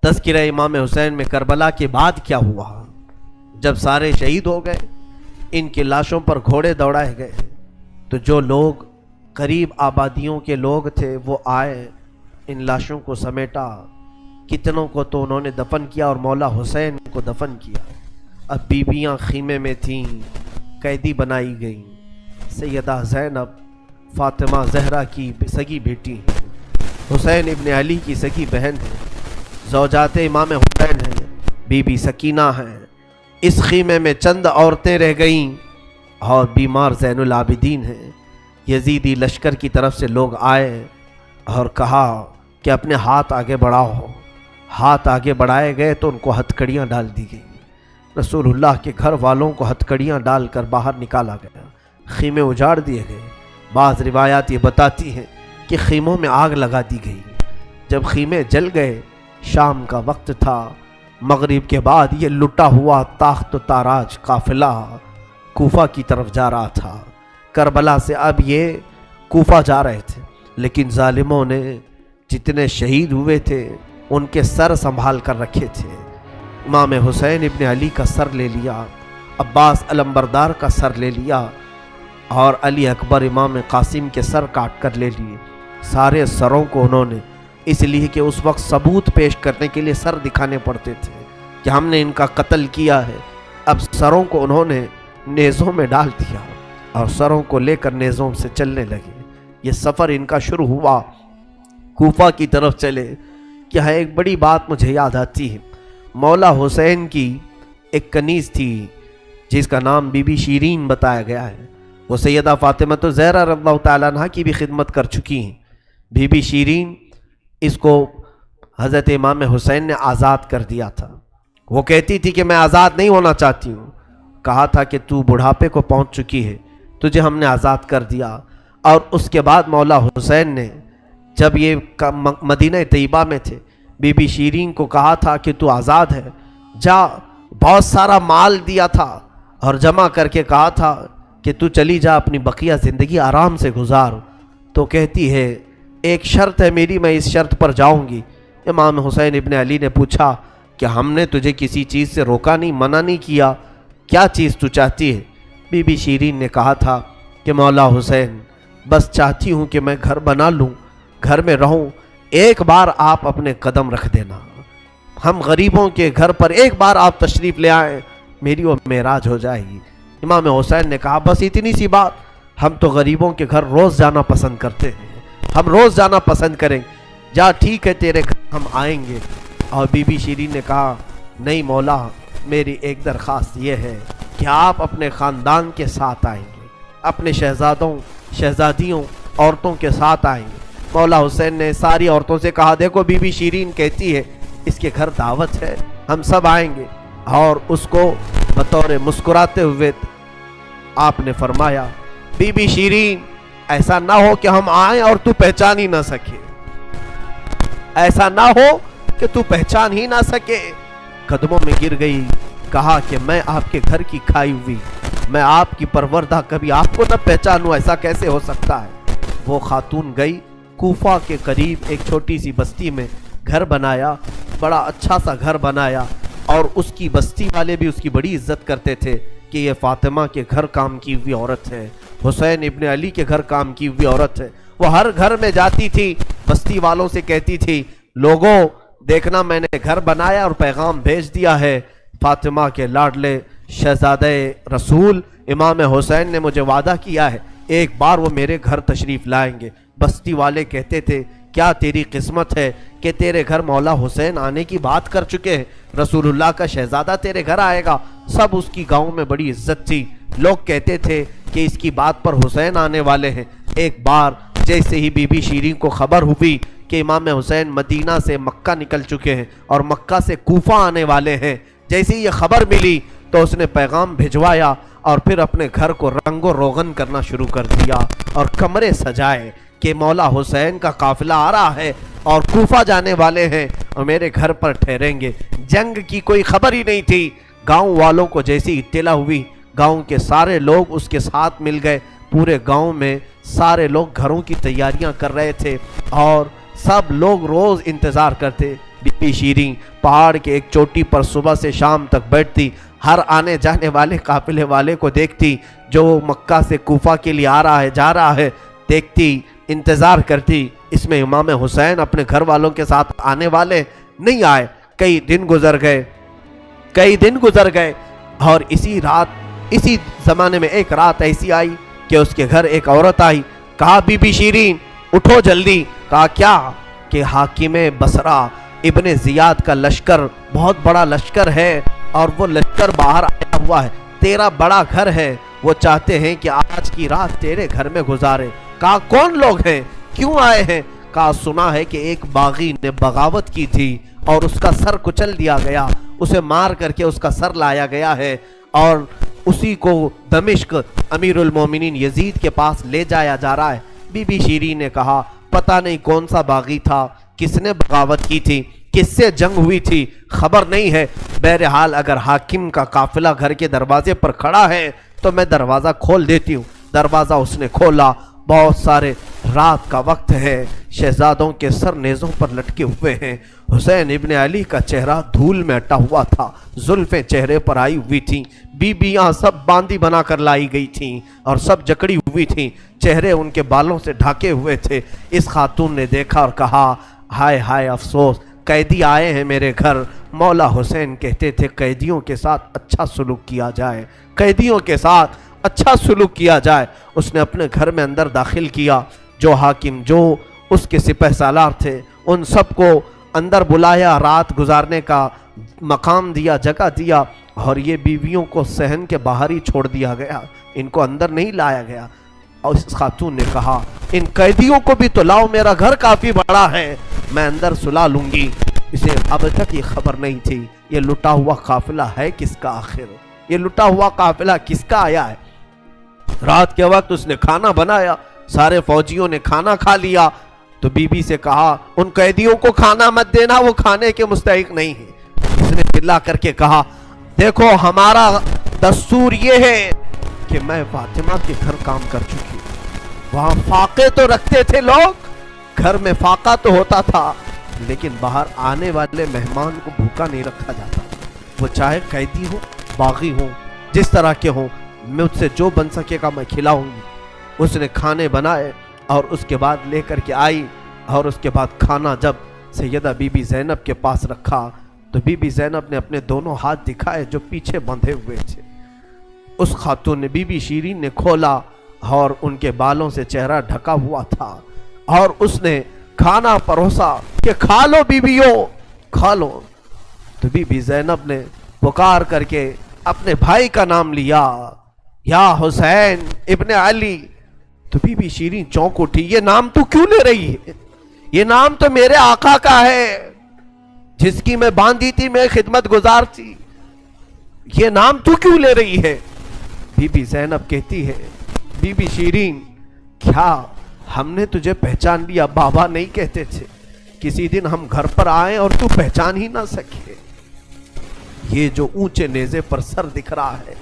تذکرہ امام حسین میں کربلا کے بعد کیا ہوا؟ جب سارے شہید ہو گئے، ان کی لاشوں پر گھوڑے دوڑائے گئے، تو جو لوگ قریب آبادیوں کے لوگ تھے وہ آئے، ان لاشوں کو سمیٹا، کتنوں کو تو انہوں نے دفن کیا اور مولا حسین کو دفن کیا۔ اب بیویاں خیمے میں تھیں، قیدی بنائی گئیں۔ سیدہ زینب فاطمہ زہرا کی سگی بیٹی ہیں، حسین ابن علی کی سگی بہن ہے، زوجات امام حسین ہیں، بی بی سکینہ ہیں۔ اس خیمے میں چند عورتیں رہ گئیں اور بیمار زین العابدین ہیں۔ یزیدی لشکر کی طرف سے لوگ آئے اور کہا کہ اپنے ہاتھ آگے بڑھاؤ۔ ہاتھ آگے بڑھائے گئے تو ان کو ہتھکڑیاں ڈال دی گئیں۔ رسول اللہ کے گھر والوں کو ہتھکڑیاں ڈال کر باہر نکالا گیا، خیمے اجاڑ دیے گئے۔ بعض روایات یہ بتاتی ہیں کہ خیموں میں آگ لگا دی گئی۔ جب خیمے جل گئے، شام کا وقت تھا، مغرب کے بعد یہ لٹا ہوا تاخت و تاراج قافلہ کوفہ کی طرف جا رہا تھا۔ کربلا سے اب یہ کوفہ جا رہے تھے، لیکن ظالموں نے جتنے شہید ہوئے تھے ان کے سر سنبھال کر رکھے تھے۔ امام حسین ابن علی کا سر لے لیا، عباس علمبردار کا سر لے لیا، اور علی اکبر امام قاسم کے سر کاٹ کر لے لیے۔ سارے سروں کو انہوں نے، اس لیے کہ اس وقت ثبوت پیش کرنے کے لیے سر دکھانے پڑتے تھے کہ ہم نے ان کا قتل کیا ہے، اب سروں کو انہوں نے نیزوں میں ڈال دیا اور سروں کو لے کر نیزوں سے چلنے لگے۔ یہ سفر ان کا شروع ہوا، کوفہ کی طرف چلے۔ کیا ایک بڑی بات مجھے یاد آتی ہے، مولا حسین کی ایک کنیز تھی جس کا نام بی بی شیرین بتایا گیا ہے۔ وہ سیدہ فاطمہ زہرا رضی اللہ تعالیٰ عنہ کی بھی خدمت کر چکی ہیں۔ بی بی شیرین، اس کو حضرت امام حسین نے آزاد کر دیا تھا۔ وہ کہتی تھی کہ میں آزاد نہیں ہونا چاہتی ہوں۔ کہا تھا کہ تو بڑھاپے کو پہنچ چکی ہے، تجھے ہم نے آزاد کر دیا۔ اور اس کے بعد مولا حسین نے جب یہ مدینہ طیبہ میں تھے، بی بی شیرین کو کہا تھا کہ تو آزاد ہے، جا، بہت سارا مال دیا تھا اور جمع کر کے کہا تھا کہ تو چلی جا، اپنی بقیہ زندگی آرام سے گزار۔ تو کہتی ہے ایک شرط ہے میری، میں اس شرط پر جاؤں گی۔ امام حسین ابن علی نے پوچھا کہ ہم نے تجھے کسی چیز سے روکا نہیں، منع نہیں کیا، کیا چیز تو چاہتی ہے؟ بی بی شیرین نے کہا تھا کہ مولا حسین، بس چاہتی ہوں کہ میں گھر بنا لوں، گھر میں رہوں، ایک بار آپ اپنے قدم رکھ دینا، ہم غریبوں کے گھر پر ایک بار آپ تشریف لے آئیں، میری وہ معراج ہو جائے گی۔ امام حسین نے کہا بس اتنی سی بات، ہم تو غریبوں کے گھر روز جانا پسند کرتے ہیں، ہم روز جانا پسند کریں، جا ٹھیک ہے تیرے گھر ہم آئیں گے۔ اور بی بی شیرین نے کہا نہیں مولا، میری ایک درخواست یہ ہے کہ آپ اپنے خاندان کے ساتھ آئیں گے، اپنے شہزادوں شہزادیوں عورتوں کے ساتھ آئیں گے۔ مولا حسین نے ساری عورتوں سے کہا دیکھو بی بی شیرین کہتی ہے اس کے گھر دعوت ہے، ہم سب آئیں گے۔ اور اس کو بطور مسکراتے ہوئے آپ نے فرمایا بی بی شیرین، ایسا نہ ہو کہ ہم آئیں اور تو پہچان ہی نہ سکے، ایسا نہ ہو کہ تو پہچان ہی نہ سکے۔ قدموں میں گر گئی، کہا کہ میں آپ کے گھر کی کھائی ہوئی، میں آپ کی پروردہ، کبھی آپ کو نہ پہچانوں، ایسا کیسے ہو سکتا ہے؟ وہ خاتون گئی، کوفہ کے قریب ایک چھوٹی سی بستی میں گھر بنایا، بڑا اچھا سا گھر بنایا، اور اس کی بستی والے بھی اس کی بڑی عزت کرتے تھے کہ یہ فاطمہ کے گھر کام کی ہوئی عورت ہے، حسین ابن علی کے گھر کام کی ہوئی عورت ہے۔ وہ ہر گھر میں جاتی تھی، بستی والوں سے کہتی تھی لوگوں دیکھنا میں نے گھر بنایا اور پیغام بھیج دیا ہے، فاطمہ کے لاڈلے شہزادے رسول امام حسین نے مجھے وعدہ کیا ہے ایک بار وہ میرے گھر تشریف لائیں گے۔ بستی والے کہتے تھے کیا تیری قسمت ہے کہ تیرے گھر مولا حسین آنے کی بات کر چکے ہیں، رسول اللہ کا شہزادہ تیرے گھر آئے گا۔ سب اس کی گاؤں میں بڑی عزت تھی، لوگ کہتے تھے کہ اس کی بات پر حسین آنے والے ہیں۔ ایک بار جیسے ہی بی بی شیرین کو خبر ہوئی کہ امام حسین مدینہ سے مکہ نکل چکے ہیں اور مکہ سے کوفہ آنے والے ہیں، جیسے ہی یہ خبر ملی تو اس نے پیغام بھجوایا اور پھر اپنے گھر کو رنگ و روغن کرنا شروع کر دیا اور کمرے سجائے کہ مولا حسین کا قافلہ آ رہا ہے اور کوفہ جانے والے ہیں اور میرے گھر پر ٹھہریں گے۔ جنگ کی کوئی خبر ہی نہیں تھی۔ گاؤں والوں کو جیسی اطلاع ہوئی، گاؤں کے سارے لوگ اس کے ساتھ مل گئے۔ پورے گاؤں میں سارے لوگ گھروں کی تیاریاں کر رہے تھے اور سب لوگ روز انتظار کرتے بی بی شیریں پہاڑ کے ایک چوٹی پر صبح سے شام تک بیٹھتی، ہر آنے جانے والے قافلے والے کو دیکھتی، جو مکہ سے کوفہ کے لیے آ رہا ہے جا رہا ہے دیکھتی، انتظار کرتی اس میں امام حسین اپنے گھر والوں کے ساتھ آنے والے نہیں آئے۔ کئی دن گزر گئے اور اسی زمانے میں ایک رات ایسی آئی کہ اس کے گھر ایک عورت آئی، کہا بی بی شیریں اٹھو جلدی۔ کہا کیا؟ کہ حاکم بصرہ ابن زیاد کا لشکر بہت بڑا لشکر ہے اور وہ لشکر باہر آیا ہوا ہے، تیرا بڑا گھر ہے، وہ چاہتے ہیں کہ آج کی رات تیرے گھر میں گزارے۔ کہا کون لوگ ہیں، کیوں آئے ہیں؟ کہا سنا ہے کہ ایک باغی نے بغاوت کی تھی اور اس کا سر کچل دیا گیا، اسے مار کر کے اس کا سر لایا گیا ہے اور اسی کو دمشق امیر المومنین یزید کے پاس لے جایا جا رہا ہے۔ بی بی شیریں نے کہا پتہ نہیں کون سا باغی تھا، کس نے بغاوت کی تھی، کس سے جنگ ہوئی تھی، خبر نہیں ہے، بہرحال اگر حاکم کا قافلہ گھر کے دروازے پر کھڑا ہے تو میں دروازہ کھول دیتی ہوں۔ دروازہ اس نے کھولا، بہت سارے رات کا وقت ہے، شہزادوں کے سر نیزوں پر لٹکے ہوئے ہیں، حسین ابن علی کا چہرہ دھول میں اٹا ہوا تھا، زلفیں چہرے پر آئی ہوئی تھیں، بیبیاں سب باندی بنا کر لائی گئی تھیں اور سب جکڑی ہوئی تھیں، چہرے ان کے بالوں سے ڈھاکے ہوئے تھے۔ اس خاتون نے دیکھا اور کہا ہائے ہائے افسوس، قیدی آئے ہیں میرے گھر۔ مولا حسین کہتے تھے قیدیوں کے ساتھ اچھا سلوک کیا جائے، قیدیوں کے ساتھ اچھا سلوک کیا جائے۔ اس نے اپنے گھر میں اندر داخل کیا، جو حاکم جو اس کے سپہ سالار تھے ان سب کو اندر بلایا، رات گزارنے کا مقام دیا، جگہ دیا، اور یہ بیویوں کو صحن کے باہر ہی چھوڑ دیا گیا، ان کو اندر نہیں لایا گیا۔ اور اس خاتون نے کہا ان قیدیوں کو بھی تو لاؤ، میرا گھر کافی بڑا ہے، میں اندر سلا لوں گی۔ اسے اب تک یہ خبر نہیں تھی یہ لٹا ہوا قافلہ ہے کس کا، آخر یہ لٹا ہوا قافلہ کس کا آیا ہے۔ رات کے وقت اس نے کھانا بنایا، سارے فوجیوں نے کھانا کھا لیا، تو بی بی سے کہا ان قیدیوں کو کھانا مت دینا، وہ کھانے کے مستحق نہیں ہے۔ اس نے چلا کر کے کہا دیکھو ہمارا دستور یہ ہے کہ میں فاطمہ کے گھر کام کر چکی ہوں، وہاں فاقے تو رکھتے تھے لوگ، گھر میں فاقہ تو ہوتا تھا، لیکن باہر آنے والے مہمان کو بھوکا نہیں رکھا جاتا، وہ چاہے قیدی ہو باغی ہو جس طرح کے ہوں، مجھ سے جو بن سکے گا میں کھلاؤں گی۔ اس نے کھانے بنائے اور اس کے بعد لے کر کے آئی، اور اس کے بعد کھانا جب سیدہ بی بی زینب کے پاس رکھا تو بی بی زینب نے اپنے دونوں ہاتھ دکھائے جو پیچھے بندھے ہوئے تھے۔ اس خاتون نے بی بی شیریں نے کھولا اور ان کے بالوں سے چہرہ ڈھکا ہوا تھا، اور اس نے کھانا پروسا کہ کھا لو بیویوں کھا لو۔ تو بی بی زینب نے پکار کر کے اپنے بھائی کا نام لیا، یا حسین ابن علی۔ تو بی بی شیریں چونک اٹھی، یہ نام تو کیوں لے رہی ہے؟ یہ نام تو میرے آقا کا ہے جس کی میں باندھی تھی، میں خدمت گزار تھی، یہ نام تو کیوں لے رہی ہے؟ بی بی زینب کہتی ہے بی بی شیریں کیا ہم نے تجھے پہچان لیا؟ بابا نہیں کہتے تھے کسی دن ہم گھر پر آئیں اور تو پہچان ہی نہ سکے؟ یہ جو اونچے نیزے پر سر دکھ رہا ہے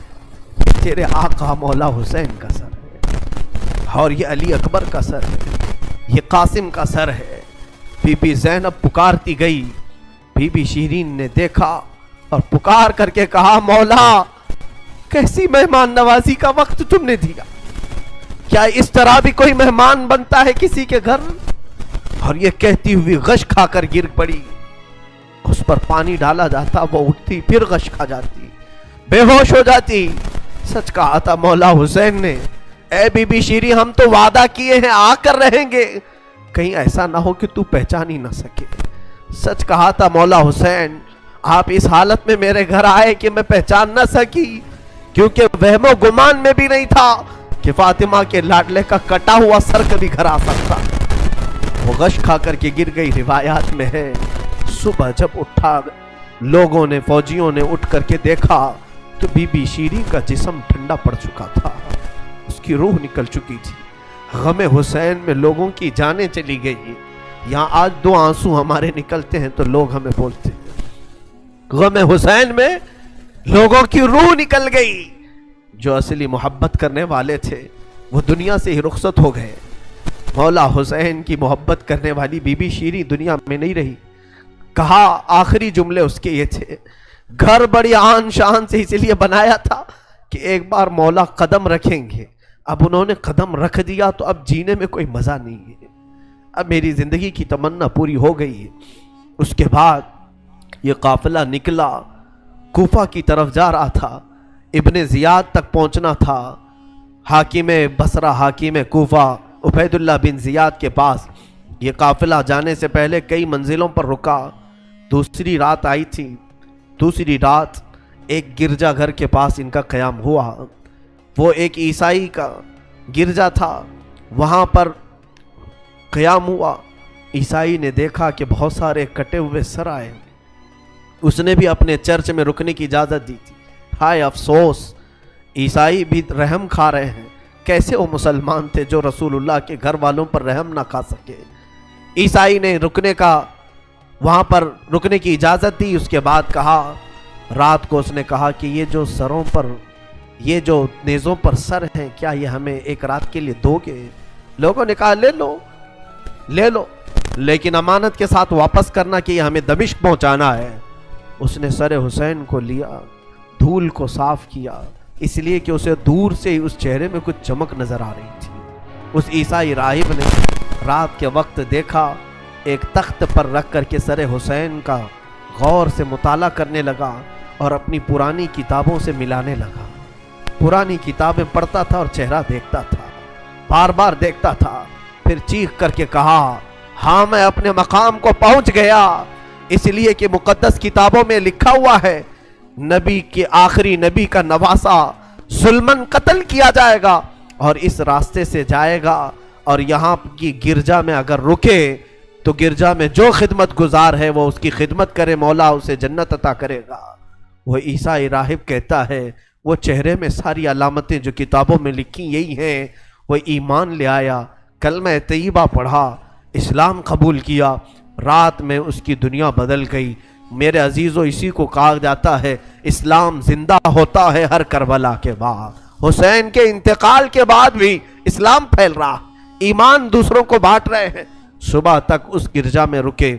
یہ تیرے آقا مولا حسین کا سر ہے، اور یہ علی اکبر کا سر ہے، یہ قاسم کا سر ہے۔ بی بی زینب پکارتی گئی، بی بی شیریں نے دیکھا اور پکار کر کے کہا مولا کیسی مہمان نوازی کا وقت تم نے دیا، کیا اس طرح بھی کوئی مہمان بنتا ہے کسی کے گھر؟ اور یہ کہتی ہوئی غش کھا کر گر پڑی، اس پر پانی ڈالا جاتا وہ اٹھتی پھر غش کھا جاتی، بے ہوش ہو جاتی۔ سچ کہا تھا مولا حسین نے، اے بی بی شیریں ہم تو وعدہ کیے ہیں آ کر رہیں گے، کہیں ایسا نہ ہو کہ تو پہچان ہی نہ سکے۔ سچ کہا تھا مولا حسین، آپ اس حالت میں میرے گھر آئے کہ میں پہچان نہ سکی، کیونکہ وہم و گمان میں بھی نہیں تھا کہ فاطمہ کے لاڈلے کا کٹا ہوا سر کبھی گھر آ سکتا۔ وہ غش کھا کر کے گر گئی، روایات میں ہے۔ صبح جب اٹھا لوگوں نے فوجیوں نے اٹھ کر کے دیکھا تو بی بی شیریں کا جسم ٹھنڈا پڑ چکا تھا، اس کی روح نکل چکی تھی۔ غم حسین میں لوگوں کی جانیں چلی گئی۔ یہاں آج دو آنسو ہمارے نکلتے ہیں تو لوگ ہمیں بولتے ہیں غم حسین میں لوگوں کی روح نکل گئی، جو اصلی محبت کرنے والے تھے وہ دنیا سے ہی رخصت ہو گئے۔ مولا حسین کی محبت کرنے والی بی بی شیریں دنیا میں نہیں رہی، کہا آخری جملے اس کے یہ تھے، گھر بڑی آن شان سے اس لیے بنایا تھا کہ ایک بار مولا قدم رکھیں گے، اب انہوں نے قدم رکھ دیا تو اب جینے میں کوئی مزہ نہیں ہے، اب میری زندگی کی تمنا پوری ہو گئی ہے۔ اس کے بعد یہ قافلہ نکلا، کوفہ کی طرف جا رہا تھا، ابن زیاد تک پہنچنا تھا، حاکم بصرہ حاکم کوفہ عبید اللہ بن زیاد کے پاس۔ یہ قافلہ جانے سے پہلے کئی منزلوں پر رکا، دوسری رات آئی تھی، دوسری رات ایک گرجا گھر کے پاس ان کا قیام ہوا، وہ ایک عیسائی کا گرجا تھا، وہاں پر قیام ہوا۔ عیسائی نے دیکھا کہ بہت سارے کٹے ہوئے سر آئے، اس نے بھی اپنے چرچ میں رکنے کی اجازت دی تھی۔ ہائے افسوس، عیسائی بھی رحم کھا رہے ہیں، کیسے وہ مسلمان تھے جو رسول اللہ کے گھر والوں پر رحم نہ کھا سکے۔ عیسائی نے وہاں پر رکنے کی اجازت دی۔ اس کے بعد کہا، رات کو اس نے کہا کہ یہ جو سروں پر، یہ جو نیزوں پر سر ہیں، کیا یہ ہمیں ایک رات کے لیے دو گے؟ لوگوں نے کہا لے لو لے لو، لیکن امانت کے ساتھ واپس کرنا کہ یہ ہمیں دمشق پہنچانا ہے۔ اس نے سر حسین کو لیا، دھول کو صاف کیا، اس لیے کہ اسے دور سے ہی اس چہرے میں کچھ چمک نظر آ رہی تھی۔ اس عیسائی راہب نے رات کے وقت دیکھا، ایک تخت پر رکھ کر کے سر حسین کا غور سے مطالعہ کرنے لگا اور اپنی پرانی کتابوں سے ملانے لگا۔ پرانی کتابیں پڑھتا تھا اور چہرہ دیکھتا تھا، بار بار دیکھتا تھا، پھر چیخ کر کے کہا، ہاں میں اپنے مقام کو پہنچ گیا، اس لیے کہ مقدس کتابوں میں لکھا ہوا ہے نبی کے آخری نبی کا نواسا ظلمن قتل کیا جائے گا اور اس راستے سے جائے گا، اور یہاں کی گرجا میں اگر رکے تو گرجا میں جو خدمت گزار ہے وہ اس کی خدمت کرے، مولا اسے جنت عطا کرے گا۔ وہ عیسائی راہب کہتا ہے وہ چہرے میں ساری علامتیں جو کتابوں میں لکھی یہی ہیں۔ وہ ایمان لے آیا، کلمہ طیبہ پڑھا، اسلام قبول کیا، رات میں اس کی دنیا بدل گئی۔ میرے عزیزو، اسی کو کہا جاتا ہے اسلام زندہ ہوتا ہے ہر کربلا کے بعد۔ حسین کے انتقال کے بعد بھی اسلام پھیل رہا، ایمان دوسروں کو بانٹ رہے ہیں۔ صبح تک اس گرجا میں رکے،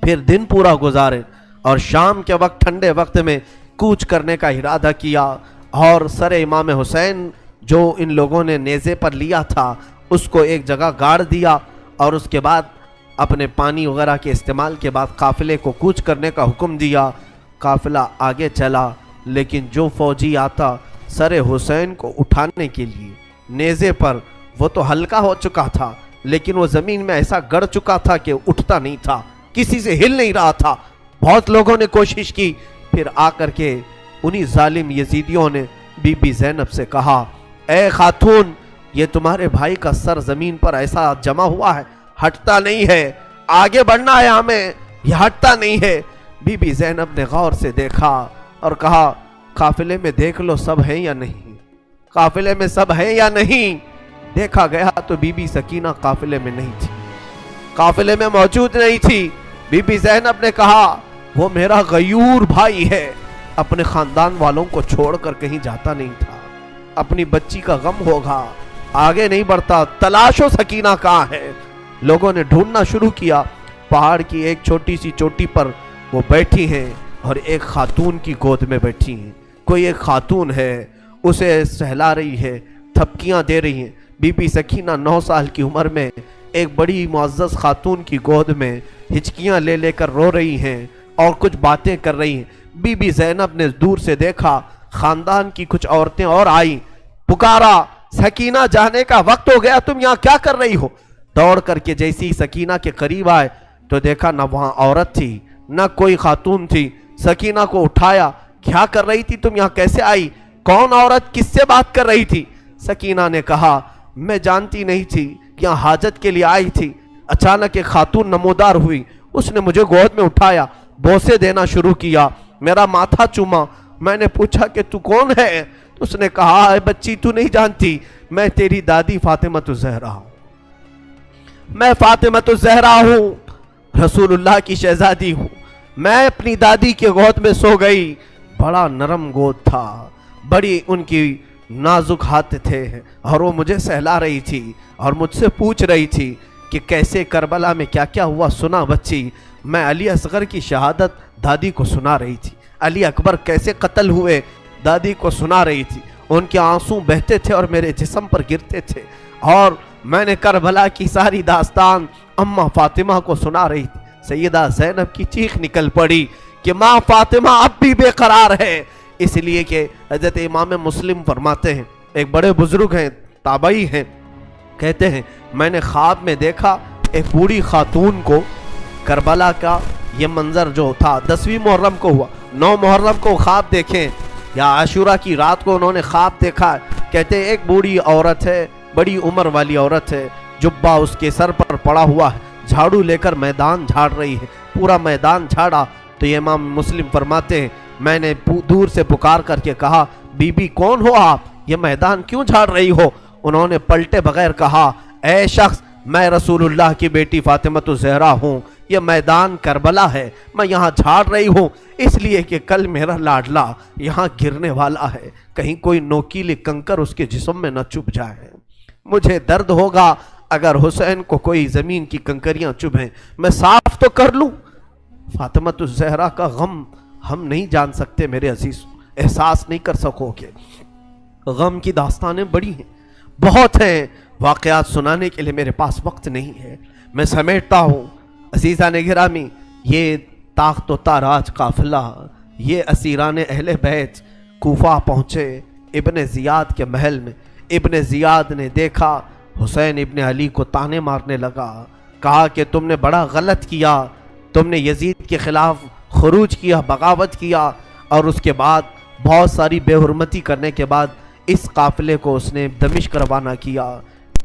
پھر دن پورا گزارے اور شام کے وقت ٹھنڈے وقت میں کوچ کرنے کا ارادہ کیا، اور سر امام حسین جو ان لوگوں نے نیزے پر لیا تھا اس کو ایک جگہ گاڑ دیا، اور اس کے بعد اپنے پانی وغیرہ کے استعمال کے بعد قافلے کو کوچ کرنے کا حکم دیا۔ قافلہ آگے چلا، لیکن جو فوجی آتا سر حسین کو اٹھانے کے لیے نیزے پر، وہ تو ہلکا ہو چکا تھا لیکن وہ زمین میں ایسا گڑ چکا تھا کہ اٹھتا نہیں تھا، کسی سے ہل نہیں رہا تھا۔ بہت لوگوں نے کوشش کی، پھر آ کر کے انہی ظالم یزیدیوں نے بی بی زینب سے کہا، اے خاتون، یہ تمہارے بھائی کا سر زمین پر ایسا جمع ہوا ہے، ہٹتا نہیں ہے، آگے بڑھنا ہے ہمیں، یہ ہٹتا نہیں ہے۔ بی بی زینب نے غور سے دیکھا اور کہا، قافلے میں دیکھ لو سب ہیں یا نہیں، قافلے میں سب ہیں یا نہیں۔ دیکھا گیا تو بی بی سکینہ قافلے میں نہیں تھی، قافلے میں موجود نہیں تھی۔ بی بی زینب نے کہا، وہ میرا غیور بھائی ہے، اپنے خاندان والوں کو چھوڑ کر کہیں جاتا نہیں تھا، اپنی بچی کا غم ہوگا، آگے نہیں بڑھتا، تلاشو سکینہ کہاں ہے۔ لوگوں نے ڈھونڈنا شروع کیا، پہاڑ کی ایک چھوٹی سی چوٹی پر وہ بیٹھی ہیں اور ایک خاتون کی گود میں بیٹھی ہیں۔ کوئی ایک خاتون ہے، اسے سہلا رہی ہے، تھپکیاں دے رہی ہیں۔ بی بی سکینہ 9 سال کی عمر میں ایک بڑی معزز خاتون کی گود میں ہچکیاں لے لے کر رو رہی ہیں اور کچھ باتیں کر رہی ہیں۔ بی بی زینب نے دور سے دیکھا، خاندان کی کچھ عورتیں اور آئیں، پکارا، سکینہ جانے کا وقت ہو گیا، تم یہاں کیا کر رہی ہو؟ دوڑ کر کے جیسی سکینہ کے قریب آئے تو دیکھا نہ وہاں عورت تھی نہ کوئی خاتون تھی۔ سکینہ کو اٹھایا، کیا کر رہی تھی تم، یہاں کیسے آئی، کون عورت، کس سے بات کر رہی تھی؟ سکینہ نے کہا، میں جانتی نہیں تھی، یہاں حاجت کے لیے آئی تھی، اچانک ایک خاتون نمودار ہوئی، اس نے مجھے گود میں اٹھایا، بوسے دینا شروع کیا، میرا ماتھا چوما۔ میں نے پوچھا کہ تو کون ہے؟ تو اس نے کہا، اے بچی تو نہیں جانتی، میں تیری دادی فاطمہ الزہرا ہوں، میں فاطمہ الزہرا ہوں، رسول اللہ کی شہزادی ہوں۔ میں اپنی دادی کے گود میں سو گئی، بڑا نرم گود تھا، بڑی ان کی نازک ہاتھ تھے، اور وہ مجھے سہلا رہی تھی اور مجھ سے پوچھ رہی تھی کہ کیسے کربلا میں کیا کیا ہوا، سنا بچی؟ میں علی اصغر کی شہادت دادی کو سنا رہی تھی، علی اکبر کیسے قتل ہوئے دادی کو سنا رہی تھی، ان کے آنسو بہتے تھے اور میرے جسم پر گرتے تھے، اور میں نے کربلا کی ساری داستان اماں فاطمہ کو سنا رہی تھی۔ سیدہ زینب کی چیخ نکل پڑی کہ ماں فاطمہ اب بھی بے قرار ہے، اس لیے کہ حضرت امام مسلم فرماتے ہیں، ایک بڑے بزرگ ہیں، تابعی ہیں، کہتے ہیں میں نے خواب میں دیکھا ایک بوڑھی خاتون کو، کربلا کا یہ منظر جو تھا 10ویں محرم کو ہوا، 9 محرم کو خواب دیکھیں یا عاشورہ کی رات کو انہوں نے خواب دیکھا، کہتے ہیں ایک بوڑھی عورت ہے، بڑی عمر والی عورت ہے، جبہ اس کے سر پر پڑا ہوا ہے، جھاڑو لے کر میدان جھاڑ رہی ہے، پورا میدان جھاڑا۔ تو یہ امام مسلم فرماتے ہیں میں نے دور سے پکار کر کے کہا بی بی کون ہو آپ، یہ میدان کیوں جھاڑ رہی ہو؟ انہوں نے پلٹے بغیر کہا اے شخص میں رسول اللہ کی بیٹی فاطمہ الزہرا ہوں، یہ میدان کربلا ہے، میں یہاں جھاڑ رہی ہوں اس لیے کہ کل میرا لاڈلا یہاں گرنے والا ہے، کہیں کوئی نوکیلی کنکر اس کے جسم میں نہ چبھ جائے، مجھے درد ہوگا اگر حسین کو کوئی زمین کی کنکریاں چبھیں، میں صاف تو کر لوں۔ فاطمہ الزہرا کا غم ہم نہیں جان سکتے میرے عزیز، احساس نہیں کر سکو گے، غم کی داستانیں بڑی ہیں، بہت ہیں، واقعات سنانے کے لیے میرے پاس وقت نہیں ہے، میں سمیٹتا ہوں۔ عزیزان گرامی، یہ تاخت و تاراج قافلہ، یہ اسیران اہل بیت کوفہ پہنچے ابن زیاد کے محل میں۔ ابن زیاد نے دیکھا حسین ابن علی کو تانے مارنے لگا، کہا کہ تم نے بڑا غلط کیا، تم نے یزید کے خلاف خروج کیا، بغاوت کیا، اور اس کے بعد بہت ساری بے حرمتی کرنے کے بعد اس قافلے کو اس نے دمشق روانہ کیا۔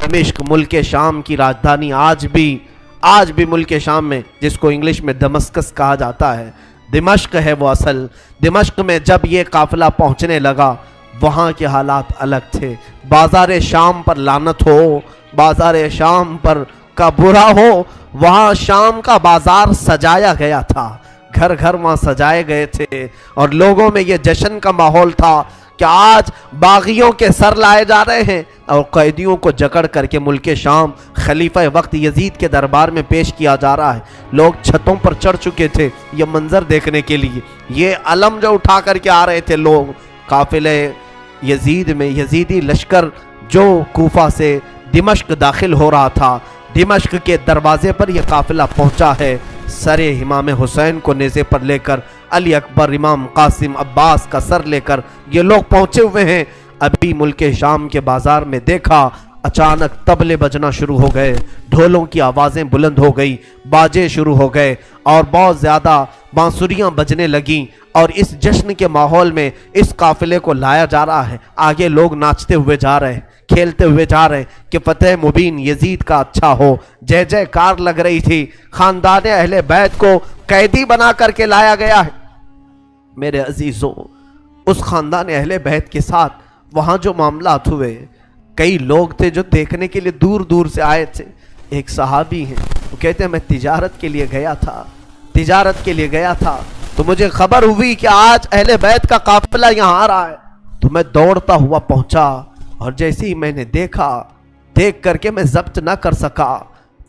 دمشق ملک شام کی راجدھانی، آج بھی ملک شام میں جس کو انگلش میں دمسکس کہا جاتا ہے، دمشق ہے وہ اصل۔ دمشق میں جب یہ قافلہ پہنچنے لگا وہاں کے حالات الگ تھے، بازار شام پر لعنت ہو، بازار شام پر کا برا ہو، وہاں شام کا بازار سجایا گیا تھا، گھر گھر وہاں سجائے گئے تھے، اور لوگوں میں یہ جشن کا ماحول تھا کہ آج باغیوں کے سر لائے جا رہے ہیں اور قیدیوں کو جکڑ کر کے ملک شام خلیفہ وقت یزید کے دربار میں پیش کیا جا رہا ہے۔ لوگ چھتوں پر چڑھ چکے تھے یہ منظر دیکھنے کے لیے، یہ علم جو اٹھا کر کے آ رہے تھے لوگ قافلے یزید میں، یزیدی لشکر جو کوفہ سے دمشق داخل ہو رہا تھا، دمشق کے دروازے پر یہ قافلہ پہنچا ہے، سر امام حسین کو نیزے پر لے کر، علی اکبر، امام قاسم، عباس کا سر لے کر یہ لوگ پہنچے ہوئے ہیں۔ ابھی ملک شام کے بازار میں دیکھا اچانک طبلے بجنا شروع ہو گئے، ڈھولوں کی آوازیں بلند ہو گئی، باجے شروع ہو گئے اور بہت زیادہ بانسریاں بجنے لگیں، اور اس جشن کے ماحول میں اس قافلے کو لایا جا رہا ہے، آگے لوگ ناچتے ہوئے جا رہے ہیں، کھیلتے ہوئے جا رہے ہیں کہ فتح مبین یزید کا اچھا ہو، جے جے کار لگ رہی تھی، خاندان اہل بیت کو قیدی بنا کر کے لایا گیا ہے۔ میرے عزیزوں، اس خاندان اہل بیت کے ساتھ وہاں جو معاملات ہوئے، کئی لوگ تھے جو دیکھنے کے لیے دور دور سے آئے تھے۔ ایک صحابی ہیں، وہ کہتے ہیں میں تجارت کے لیے گیا تھا تو مجھے خبر ہوئی کہ آج اہل بیت کا قافلہ یہاں آ رہا ہے، تو میں دوڑتا ہوا پہنچا، اور جیسے ہی میں نے دیکھ کر کے میں ضبط نہ کر سکا،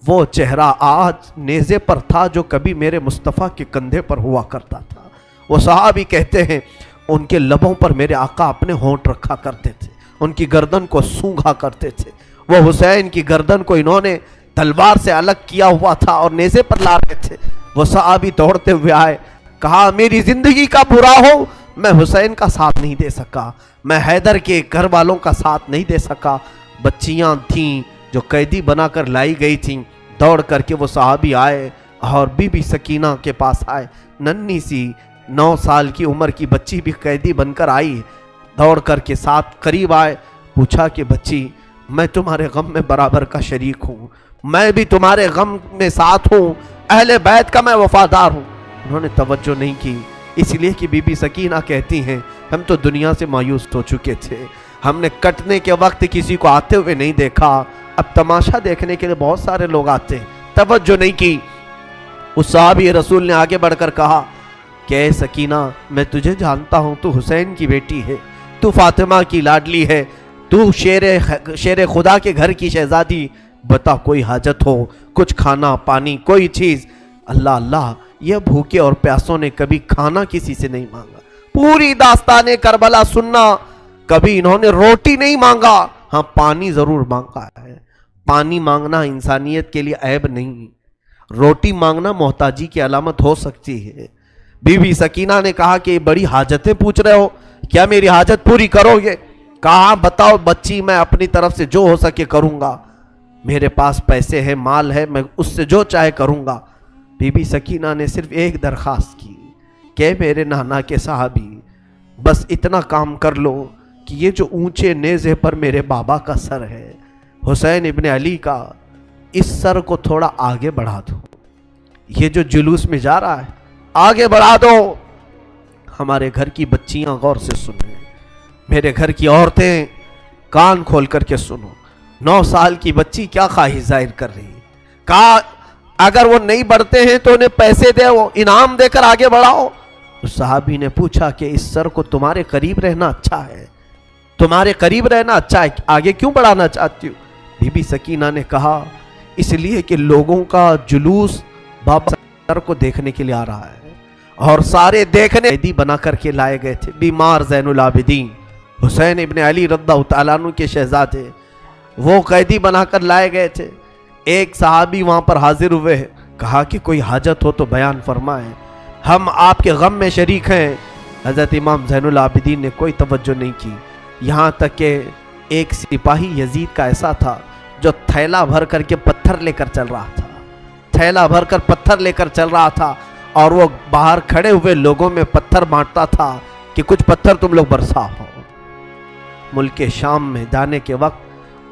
وہ چہرہ آج نیزے پر تھا جو کبھی میرے مصطفیٰ کے کندھے پر ہوا کرتا تھا۔ وہ صحابی کہتے ہیں ان کے لبوں پر میرے آقا اپنے ہونٹ رکھا کرتے تھے، ان کی گردن کو سونگھا کرتے تھے، وہ حسین کی گردن کو انہوں نے تلوار سے الگ کیا ہوا تھا اور نیزے پر لا رہے تھے۔ وہ صحابی دوڑتے ہوئے آئے، کہا میری زندگی کا برا ہو، میں حسین کا ساتھ نہیں دے سکا، میں حیدر کے گھر والوں کا ساتھ نہیں دے سکا۔ بچیاں تھیں جو قیدی بنا کر لائی گئی تھیں، دوڑ کر کے وہ صحابی آئے اور بی بی سکینہ کے پاس آئے، ننھی سی 9 سال کی عمر کی بچی بھی قیدی بن کر آئی، دوڑ کر کے ساتھ قریب آئے، پوچھا کہ بچی میں تمہارے غم میں برابر کا شریک ہوں، میں بھی تمہارے غم میں ساتھ ہوں، اہل بیت کا میں وفادار ہوں۔ انہوں نے توجہ نہیں کی، اس لیے کہ بی بی سکینہ کہتی ہیں ہم تو دنیا سے مایوس ہو چکے تھے، ہم نے کٹنے کے وقت کسی کو آتے ہوئے نہیں دیکھا، اب تماشا دیکھنے کے لیے بہت سارے لوگ آتے ہیں، توجہ نہیں کی۔ اس صحابی رسول نے آگے بڑھ کر کہا کہ اے سکینہ میں تجھے جانتا ہوں، تو حسین کی بیٹی ہے، تو فاطمہ کی لاڈلی ہے، تو شیر خدا کے گھر کی شہزادی، بتا کوئی حاجت ہو، کچھ کھانا پانی کوئی چیز۔ اللہ اللہ یہ بھوکے اور پیاسوں نے کبھی کھانا کسی سے نہیں مانگا. پوری داستان کربلا سننا, کبھی انہوں نے روٹی نہیں مانگا, ہاں پانی ضرور مانگا ہے. پانی مانگنا انسانیت کے لیے عیب نہیں, روٹی مانگنا محتاجی کی علامت ہو سکتی ہے. بی بی سکینہ نے کہا کہ بڑی حاجتیں پوچھ رہے ہو, کیا میری حاجت پوری کرو گے؟ کہا بتاؤ بچی, میں اپنی طرف سے جو ہو سکے کروں گا, میرے پاس پیسے ہیں, مال ہے, میں اس سے جو چاہے کروں گا. بی بی سکینہ نے صرف ایک درخواست کی کہ میرے نانا کے صحابی, بس اتنا کام کر لو کہ یہ جو اونچے نیزے پر میرے بابا کا سر ہے, حسین ابن علی کا, اس سر کو تھوڑا آگے بڑھا دو. یہ جو جلوس میں جا رہا ہے آگے بڑھا دو. ہمارے گھر کی بچیاں غور سے سنیں, میرے گھر کی عورتیں کان کھول کر کے سنو. 9 سال کی بچی کیا خواہش ظاہر کر رہی ہے. کہا اگر وہ نہیں بڑھتے ہیں تو انہیں پیسے دے, وہ انعام دے کر آگے بڑھاؤ. اس صحابی نے پوچھا کہ اس سر کو تمہارے قریب رہنا اچھا ہے, تمہارے قریب رہنا اچھا ہے, آگے کیوں بڑھانا چاہتی ہو؟ بی بی سکینہ نے کہا اس لیے کہ لوگوں کا جلوس بابا سر کو دیکھنے کے لیے آ رہا ہے, اور سارے دیکھنے قیدی بنا کر کے لائے گئے تھے. بیمار زین العابدین حسین ابن علی رضی اللہ تعالیٰ عنہ کے شہزادے, وہ قیدی بنا کر لائے گئے تھے. ایک صحابی وہاں پر حاضر ہوئے, کہا کہ کوئی حاجت ہو تو بیان فرمائیں, ہم آپ کے غم میں شریک ہیں. حضرت امام زین العابدین نے کوئی توجہ نہیں کی, یہاں تک کہ ایک سپاہی یزید کا ایسا تھا جو تھیلا بھر کر کے پتھر لے کر چل رہا تھا, تھیلا بھر کر پتھر لے کر چل رہا تھا, اور وہ باہر کھڑے ہوئے لوگوں میں پتھر بانٹتا تھا کہ کچھ پتھر تم لوگ برسا ہو. ملک شام میں جانے کے وقت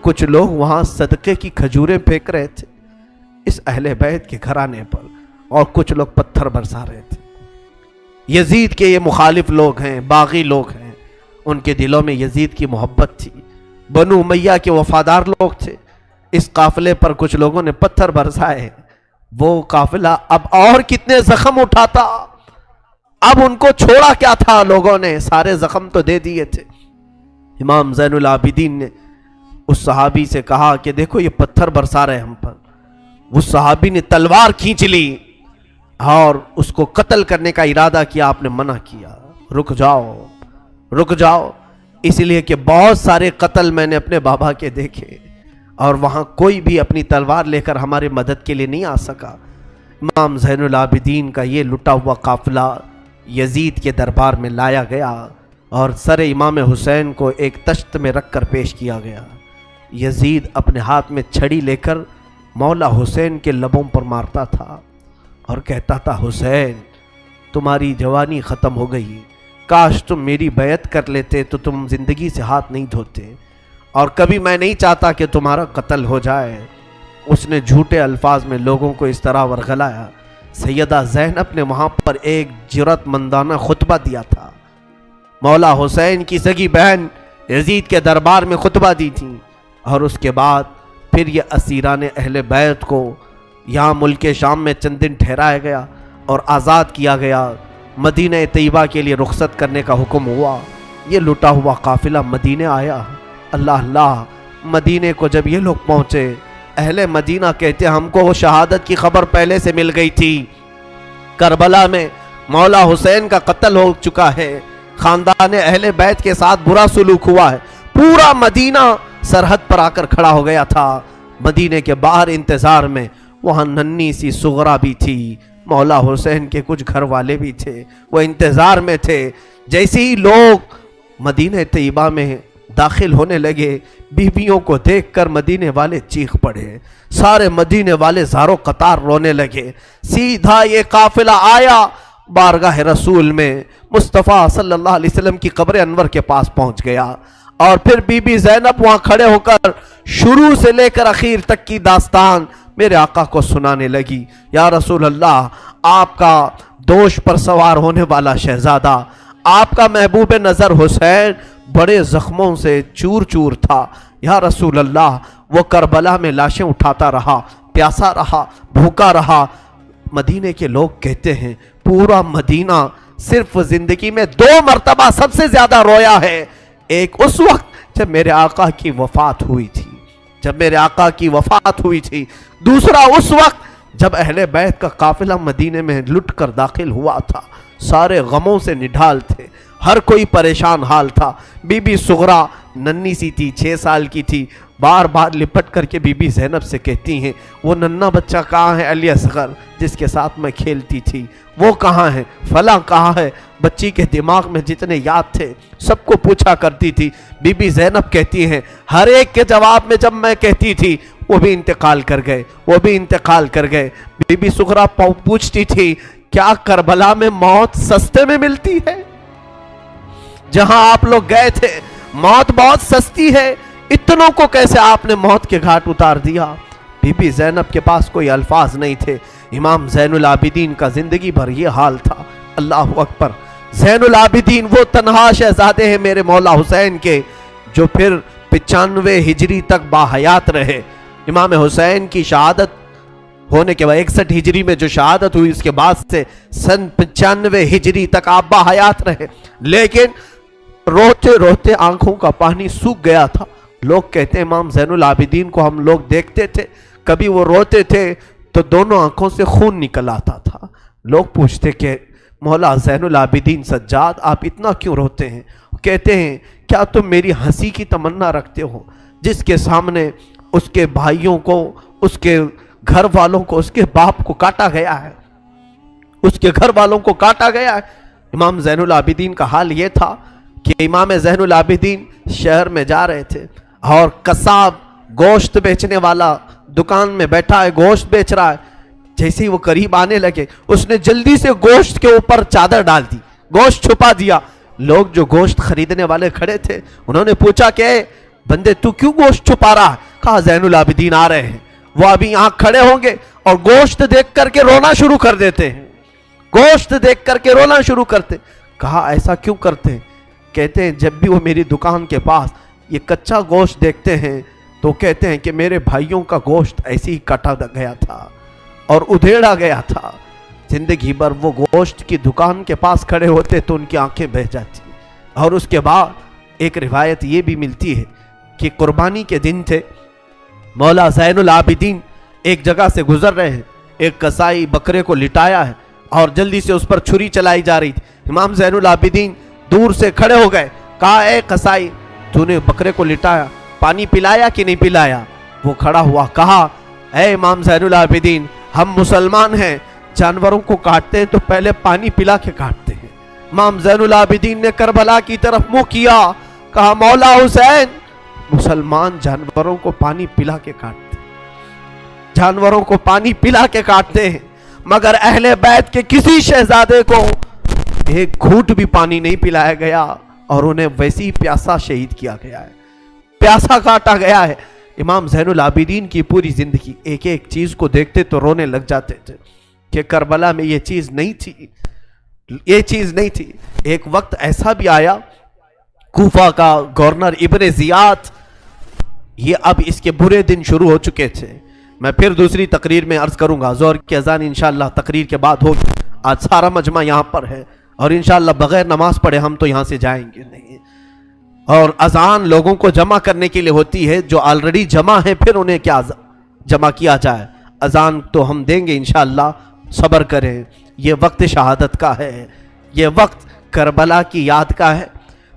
کچھ لوگ وہاں صدقے کی کھجوریں پھینک رہے تھے اس اہل بیت کے گھرانے پر, اور کچھ لوگ پتھر برسا رہے تھے. یزید کے یہ مخالف لوگ ہیں, باغی لوگ ہیں, ان کے دلوں میں یزید کی محبت تھی, بنو امیہ کے وفادار لوگ تھے. اس قافلے پر کچھ لوگوں نے پتھر برسائے, وہ قافلہ اب اور کتنے زخم اٹھاتا, اب ان کو چھوڑا کیا تھا, لوگوں نے سارے زخم تو دے دیے تھے. امام زین العابدین نے اس صحابی سے کہا کہ دیکھو یہ پتھر برسا رہے ہم پر. اس صحابی نے تلوار کھینچ لی اور اس کو قتل کرنے کا ارادہ کیا. آپ نے منع کیا, رک جاؤ رک جاؤ, اس لیے کہ بہت سارے قتل میں نے اپنے بابا کے دیکھے, اور وہاں کوئی بھی اپنی تلوار لے کر ہمارے مدد کے لیے نہیں آ سکا. امام زین العابدین کا یہ لٹا ہوا قافلہ یزید کے دربار میں لایا گیا, اور سر امام حسین کو ایک تشت میں رکھ کر پیش کیا گیا. یزید اپنے ہاتھ میں چھڑی لے کر مولا حسین کے لبوں پر مارتا تھا اور کہتا تھا حسین تمہاری جوانی ختم ہو گئی, کاش تم میری بیعت کر لیتے تو تم زندگی سے ہاتھ نہیں دھوتے, اور کبھی میں نہیں چاہتا کہ تمہارا قتل ہو جائے. اس نے جھوٹے الفاظ میں لوگوں کو اس طرح ورغلایا. سیدہ زینب نے وہاں پر ایک جرأت مندانہ خطبہ دیا تھا. مولا حسین کی سگی بہن یزید کے دربار میں خطبہ دی تھی, اور اس کے بعد پھر یہ اسیران اہل بیت کو یہاں ملک شام میں چند دن ٹھہرایا گیا اور آزاد کیا گیا. مدینہ طیبہ کے لیے رخصت کرنے کا حکم ہوا. یہ لٹا ہوا قافلہ مدینہ آیا. اللہ اللہ, مدینے کو جب یہ لوگ پہنچے, اہل مدینہ کہتے ہم کو وہ شہادت کی خبر پہلے سے مل گئی تھی, کربلا میں مولا حسین کا قتل ہو چکا ہے, خاندان اہل بیت کے ساتھ برا سلوک ہوا ہے. پورا مدینہ سرحد پر آ کر کھڑا ہو گیا تھا. مدینے کے باہر انتظار میں وہاں ننھی سی سغرا بھی تھی, مولا حسین کے کچھ گھر والے بھی تھے, وہ انتظار میں تھے. جیسے ہی لوگ مدینہ طیبہ میں داخل ہونے لگے, بیویوں کو دیکھ کر مدینے والے چیخ پڑے, سارے مدینے والے زاروں قطار رونے لگے. سیدھا یہ قافلہ آیا بارگاہ رسول میں, مصطفیٰ صلی اللہ علیہ وسلم کی قبر انور کے پاس پہنچ گیا, اور پھر بی بی زینب وہاں کھڑے ہو کر شروع سے لے کر اخیر تک کی داستان میرے آقا کو سنانے لگی. یا رسول اللہ, آپ کا دوش پر سوار ہونے والا شہزادہ, آپ کا محبوب نظر حسین بڑے زخموں سے چور چور تھا. یا رسول اللہ, وہ کربلا میں لاشیں اٹھاتا رہا, پیاسا رہا, بھوکا رہا. مدینے کے لوگ کہتے ہیں پورا مدینہ صرف زندگی میں 2 مرتبہ سب سے زیادہ رویا ہے. ایک اس وقت جب میرے آقا کی وفات ہوئی تھی, جب میرے آقا کی وفات ہوئی تھی. دوسرا اس وقت جب اہل بیت کا قافلہ مدینے میں لٹ کر داخل ہوا تھا، سارے غموں سے نڈھال تھے، ہر کوئی پریشان حال تھا۔ بی بی صغرا ننھی سی تھی، 6 سال کی تھی، بار بار لپٹ کر کے بی بی زینب سے کہتی ہیں وہ ننھا بچہ کہاں ہے علی اصغر جس کے ساتھ میں کھیلتی تھی، وہ کہاں ہے، فلاں کہاں ہے۔ بچی کے دماغ میں جتنے یاد تھے سب کو پوچھا کرتی تھی۔ بی بی زینب کہتی ہیں ہر ایک کے جواب میں جب میں کہتی تھی وہ بھی انتقال کر گئے، وہ بھی انتقال کر گئے۔ بی بی صغرا پوچھتی تھی کیا کربلا میں موت سستے میں ملتی ہے؟ جہاں آپ لوگ گئے تھے موت بہت سستی ہے، اتنوں کو کیسے آپ نے موت کے گھاٹ اتار دیا؟ بی بی زینب کے پاس کوئی الفاظ نہیں تھے۔ امام زین العابدین کا زندگی بھر یہ حال تھا۔ اللہ اکبر! زین العابدین وہ تنہا شہزادے ہیں میرے مولا حسین کے جو پھر 95 ہجری تک باحیات رہے۔ امام حسین کی شہادت ہونے کے بعد 61 ہجری میں جو شہادت ہوئی اس کے بعد سے سن 95 ہجری تک آپ باحیات رہے، لیکن روتے روتے آنکھوں کا پانی سوکھ گیا تھا۔ لوگ کہتے ہیں امام زین العابدین کو ہم لوگ دیکھتے تھے، کبھی وہ روتے تھے تو دونوں آنکھوں سے خون نکل آتا تھا۔ لوگ پوچھتے کہ مولا زین العابدین سجاد آپ اتنا کیوں روتے ہیں؟ کہتے ہیں کیا تم میری ہنسی کی تمنا رکھتے ہو؟ جس کے سامنے اس کے بھائیوں کو، اس کے گھر والوں کو، اس کے باپ کو کاٹا گیا ہے، اس کے گھر والوں کو کاٹا گیا ہے۔ امام زین العابدین کا حال یہ تھا کہ امام زین العابدین شہر میں جا رہے تھے اور قصاب گوشت بیچنے والا دکان میں بیٹھا ہے، گوشت بیچ رہا ہے۔ جیسے ہی وہ قریب آنے لگے اس نے جلدی سے گوشت کے اوپر چادر ڈال دی، گوشت چھپا دیا۔ لوگ جو گوشت خریدنے والے کھڑے تھے انہوں نے پوچھا کہ بندے تو کیوں گوشت چھپا رہا ہے؟ کہا زین العابدین آ رہے ہیں، وہ ابھی یہاں کھڑے ہوں گے اور گوشت دیکھ کر کے رونا شروع کر دیتے ہیں، گوشت دیکھ کر کے رونا شروع کرتے۔ کہا ایسا کیوں کرتے ہیں؟ کہتے ہیں جب بھی وہ میری دکان کے پاس یہ کچا گوشت دیکھتے ہیں تو کہتے ہیں کہ میرے بھائیوں کا گوشت ایسے ہی کٹا گیا تھا اور ادھیڑا گیا تھا۔ زندگی بھر وہ گوشت کی دکان کے پاس کھڑے ہوتے تو ان کی آنکھیں بہہ جاتی۔ اور اس کے بعد ایک روایت یہ بھی ملتی ہے کہ قربانی کے دن تھے، مولا زین العابدین ایک جگہ سے گزر رہے ہیں، ایک قصائی بکرے کو لٹایا ہے اور جلدی سے اس پر چھری چلائی جا رہی تھی۔ امام زین العابدین دور سے کھڑے ہو گئے، کہا اے قصائی تو نے بکرے کو لٹایا، پانی پلایا کہ نہیں پلایا؟ وہ کھڑا ہوا، کہا اے امام زین العابدین ہم مسلمان ہیں، جانوروں کو کاٹتے ہیں تو پہلے پانی پلا کے کاٹتے ہیں۔ امام زین العابدین نے کربلا کی طرف منہ کیا، کہا مولا حسین مسلمان جانوروں کو پانی پلا کے کاٹتے ہیں، جانوروں کو پانی پلا کے کاٹتے ہیں، مگر اہل بیت کے کسی شہزادے کو ایک گھونٹ بھی پانی نہیں پلایا گیا اور انہیں ویسی پیاسا شہید کیا گیا ہے، پیاسا کاٹا گیا ہے۔ امام زین العابدین کی پوری زندگی ایک ایک چیز کو دیکھتے تو رونے لگ جاتے تھے کہ کربلا میں یہ چیز نہیں تھی، یہ چیز نہیں تھی۔ ایک وقت ایسا بھی آیا، کوفہ کا گورنر ابن زیاد، یہ اب اس کے برے دن شروع ہو چکے تھے۔ میں پھر دوسری تقریر میں عرض کروں گا، ظہر کی اذان انشاءاللہ تقریر کے بعد ہوگی۔ آج سارا مجمع یہاں پر ہے اور انشاءاللہ بغیر نماز پڑھے ہم تو یہاں سے جائیں گے نہیں، اور اذان لوگوں کو جمع کرنے کے لیے ہوتی ہے، جو آلریڈی جمع ہیں پھر انہیں کیا جمع کیا جائے۔ اذان تو ہم دیں گے انشاءاللہ، صبر کریں۔ یہ وقت شہادت کا ہے، یہ وقت کربلا کی یاد کا ہے۔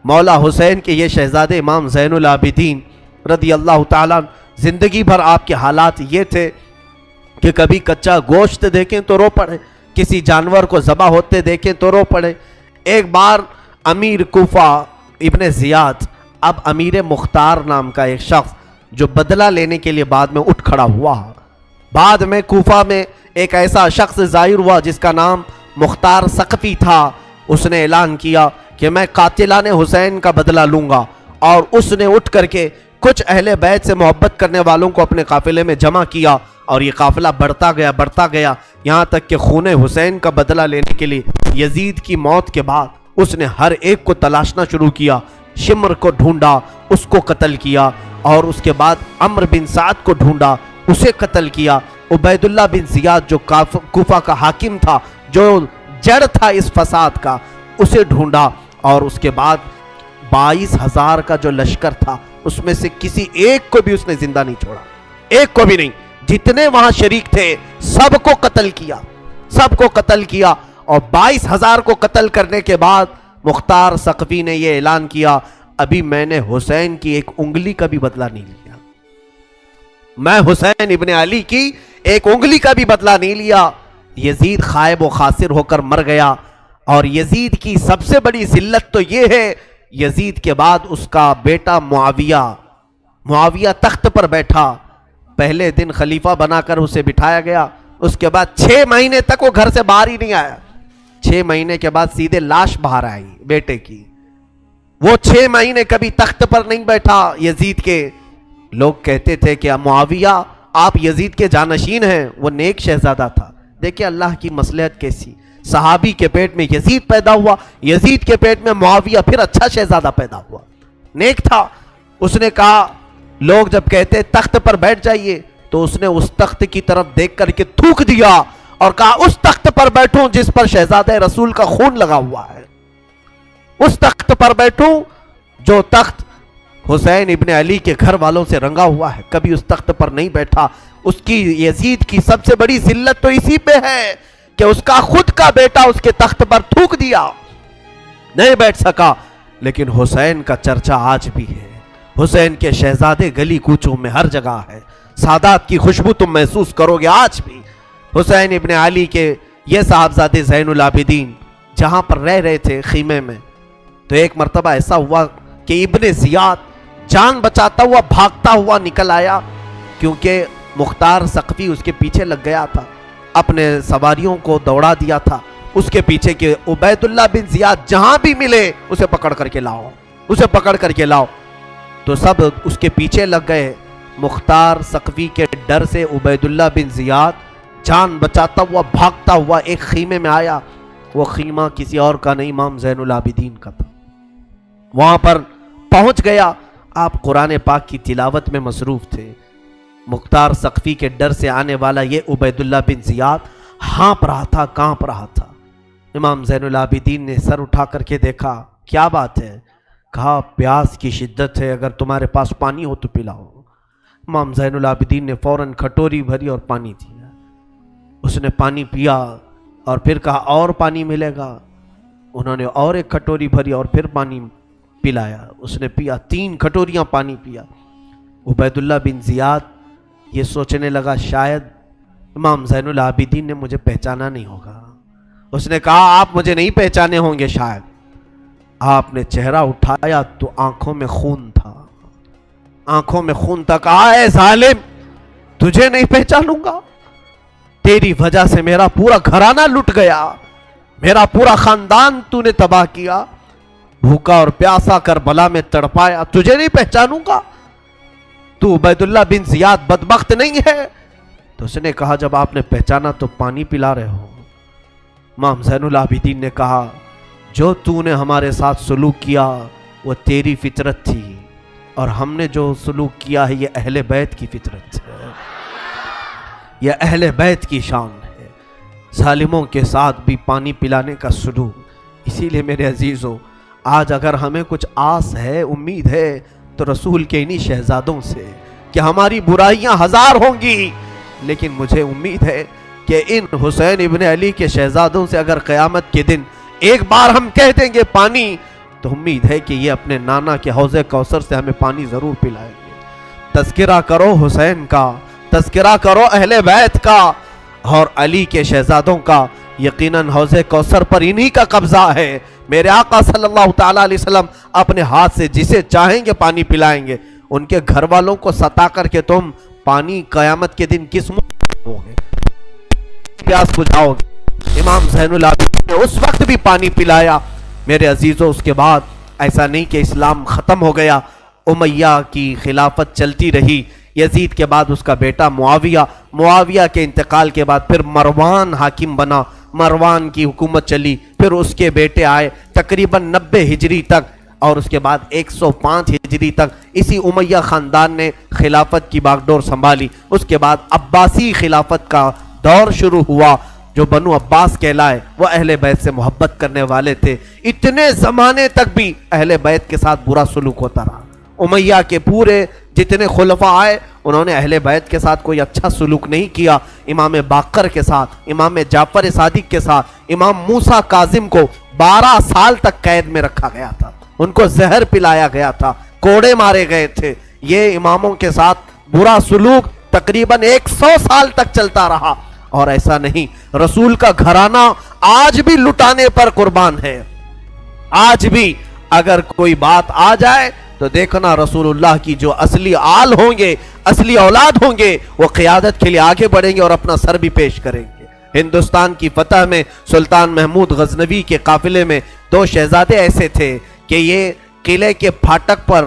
مولا حسین کے یہ شہزادے امام زین العابدین رضی اللہ تعالیٰ، زندگی بھر آپ کے حالات یہ تھے کہ کبھی کچا گوشت دیکھیں تو رو پڑے، کسی جانور کو ذبح ہوتے دیکھیں تو رو پڑے۔ ایک بار امیر کوفہ ابن زیاد، اب امیر مختار نام کا ایک شخص جو بدلہ لینے کے لیے بعد میں اٹھ کھڑا ہوا، بعد میں کوفہ میں ایک ایسا شخص ظاہر ہوا جس کا نام مختار ثقفی تھا۔ اس نے اعلان کیا کہ میں قاتلان حسین کا بدلہ لوں گا، اور اس نے اٹھ کر کے کچھ اہل بیت سے محبت کرنے والوں کو اپنے قافلے میں جمع کیا، اور یہ قافلہ بڑھتا گیا یہاں تک کہ خون حسین کا بدلہ لینے کے لیے یزید کی موت کے بعد اس نے ہر ایک کو تلاشنا شروع کیا۔ شمر کو ڈھونڈا، اس کو قتل کیا، اور اس کے بعد عمر بن سعد کو ڈھونڈا، اسے قتل کیا۔ عبید اللہ بن زیاد جو کوفہ کا حاکم تھا، جو جڑ تھا اس فساد کا، اسے ڈھونڈا، اور اس کے بعد 22,000 کا جو لشکر تھا اس میں سے کسی ایک کو بھی اس نے زندہ نہیں چھوڑا، ایک کو بھی نہیں۔ جتنے وہاں شریک تھے سب کو قتل کیا، سب کو قتل کیا، اور 22,000 کو قتل کرنے کے بعد مختار ثقفی نے یہ اعلان کیا ابھی میں نے حسین کی ایک انگلی کا بھی بدلہ نہیں لیا، میں حسین ابن علی کی ایک انگلی کا بھی بدلہ نہیں لیا۔ یزید خائب و خاسر ہو کر مر گیا، اور یزید کی سب سے بڑی ذلت تو یہ ہے، یزید کے بعد اس کا بیٹا معاویہ تخت پر بیٹھا، پہلے دن خلیفہ بنا کر اسے بٹھایا گیا، اس کے بعد 6 مہینے تک وہ گھر سے باہر ہی نہیں آیا، 6 مہینے کے بعد سیدھے لاش باہر آئی بیٹے کی، وہ 6 مہینے کبھی تخت پر نہیں بیٹھا یزید کے۔ لوگ کہتے تھے کہ معاویہ آپ یزید کے جانشین ہیں، وہ نیک شہزادہ تھا، دیکھیں اللہ کی مصلحت کیسی، صحابی کے پیٹ میں یزید پیدا ہوا، یزید کے پیٹ میں معاویہ، پھر اچھا شہزادہ پیدا ہوا، نیک تھا۔ اس نے کہا، لوگ جب کہتے تخت پر بیٹھ جائیے تو اس نے اس تخت کی طرف دیکھ کر کے تھوک دیا اور کہا اس تخت پر بیٹھوں جس پر شہزادہ رسول کا خون لگا ہوا ہے، اس تخت پر بیٹھوں جو تخت حسین ابن علی کے گھر والوں سے رنگا ہوا ہے، کبھی اس تخت پر نہیں بیٹھا۔ اس کی یزید کی سب سے بڑی ذلت تو اسی پہ ہے کہ اس کا خود کا بیٹا اس کے تخت پر تھوک دیا، نہیں بیٹھ سکا۔ لیکن حسین کا چرچا آج بھی ہے، حسین کے شہزادے گلی کوچوں میں ہر جگہ ہے، سادات کی خوشبو تم محسوس کرو گے آج بھی۔ حسین ابن علی کے یہ صاحبزادے زین العابدین جہاں پر رہ رہے تھے خیمے میں، تو ایک مرتبہ ایسا ہوا کہ ابن زیاد جان بچاتا ہوا بھاگتا ہوا نکل آیا، کیونکہ مختار ثقفی اس کے پیچھے لگ گیا تھا، اپنے سواریوں کو دوڑا دیا تھا اس کے پیچھے کہ عبید اللہ بن زیاد جہاں بھی ملے اسے پکڑ کر کے لاؤ، اسے پکڑ کر کے لاؤ۔ تو سب اس کے پیچھے لگ گئے، مختار ثقفی کے ڈر سے عبید اللہ بن زیاد جان بچاتا ہوا بھاگتا ہوا ایک خیمے میں آیا، وہ خیمہ کسی اور کا نہیں امام زین العابدین کا تھا۔ وہاں پر پہنچ گیا، آپ قرآن پاک کی تلاوت میں مصروف تھے، مختار ثقفی کے ڈر سے آنے والا یہ عبید اللہ بن زیاد ہانپ رہا تھا، کانپ رہا تھا۔ امام زین العابدین نے سر اٹھا کر کے دیکھا، کیا بات ہے؟ کہا پیاس کی شدت ہے، اگر تمہارے پاس پانی ہو تو پلاؤ۔ امام زین العابدین نے فوراً کھٹوری بھری اور پانی دیا، اس نے پانی پیا اور پھر کہا اور پانی ملے گا، انہوں نے اور ایک کھٹوری بھری اور پھر پانی پلایا، اس نے پیا، 3 کھٹوریاں پانی پیا۔ عبید اللہ بن زیاد یہ سوچنے لگا شاید امام زین العابدین نے مجھے پہچانا نہیں ہوگا، اس نے کہا آپ مجھے نہیں پہچانے ہوں گے شاید۔ آپ نے چہرہ اٹھایا تو آنکھوں میں خون تھا، آنکھوں میں خون تھا۔ کہا اے ظالم، تجھے نہیں پہچانوں گا؟ تیری وجہ سے میرا پورا گھرانہ لٹ گیا، میرا پورا خاندان تو نے تباہ کیا، بھوکا اور پیاسا کربلا میں تڑپایا، تجھے نہیں پہچانوں گا؟ تو عبید اللہ بن زیاد بدبخت نہیں ہے؟ تو اس نے کہا جب آپ نے پہچانا تو پانی پلا رہے ہو۔ امام زین العابدین نے کہا جو تو نے ہمارے ساتھ سلوک کیا وہ تیری فطرت تھی، اور ہم نے جو سلوک کیا ہے یہ اہل بیت کی فطرت ہے، یہ اہل بیت کی شان ہے، ظالموں کے ساتھ بھی پانی پلانے کا سلوک۔ اسی لیے میرے عزیزو، آج اگر ہمیں کچھ آس ہے، امید ہے، تو رسول کے انہی شہزادوں سے کہ ہماری برائیاں 1000 ہوں گی، لیکن مجھے امید ہے کہ ان حسین ابن علی کے شہزادوں سے اگر قیامت کے دن ایک بار ہم کہہ دیں گے پانی، تو امید ہے کہ یہ اپنے نانا کے حوض کوثر سے ہمیں پانی ضرور پلائیں گے۔ تذکرہ کرو حسین کا، تذکرہ کرو اہل بیت کا اور علی کے شہزادوں کا، یقیناً حوض کوثر پر انہی کا قبضہ ہے۔ میرے آقا صلی اللہ تعالیٰ علیہ وسلم اپنے ہاتھ سے جسے چاہیں گے پانی پلائیں گے، ان کے گھر والوں کو ستا کر کے تم پانی قیامت کے دن کس منہ ہوگے، پیاس بجھاؤ گے؟ امام زین العابدین نے اس وقت بھی پانی پلایا۔ میرے عزیزوں، اس کے بعد ایسا نہیں کہ اسلام ختم ہو گیا، امیہ کی خلافت چلتی رہی، یزید کے بعد اس کا بیٹا معاویہ کے انتقال کے بعد پھر مروان حاکم بنا، مروان کی حکومت چلی، پھر اس کے بیٹے آئے تقریباً 90 ہجری تک، اور اس کے بعد 105 ہجری تک اسی امیہ خاندان نے خلافت کی باغڈور سنبھالی۔ اس کے بعد عباسی خلافت کا دور شروع ہوا، جو بنو عباس کہلائے، وہ اہل بیت سے محبت کرنے والے تھے، اتنے زمانے تک بھی اہل بیت کے ساتھ برا سلوک ہوتا رہا۔ امیہ کے پورے جتنے خلفاء آئے انہوں نے اہل بیت کے ساتھ کوئی اچھا سلوک نہیں کیا. امام باقر کے ساتھ، امام جعفر صادق کے ساتھ، امام موسیٰ کاظم کو 12 سال تک قید میں رکھا گیا تھا، ان کو زہر پلایا گیا تھا، کوڑے مارے گئے تھے. یہ اماموں کے ساتھ برا سلوک تقریباً 100 سال تک چلتا رہا. اور ایسا نہیں، رسول کا گھرانہ آج بھی لٹانے پر قربان ہے. آج بھی اگر کوئی بات آ جائے تو دیکھنا رسول اللہ کی جو اصلی آل ہوں گے، اصلی اولاد ہوں گے، وہ قیادت کے لیے آگے بڑھیں گے اور اپنا سر بھی پیش کریں گے. ہندوستان کی فتح میں سلطان محمود غزنوی کے قافلے میں 2 شہزادے ایسے تھے کہ یہ قلعے کے پھاٹک پر،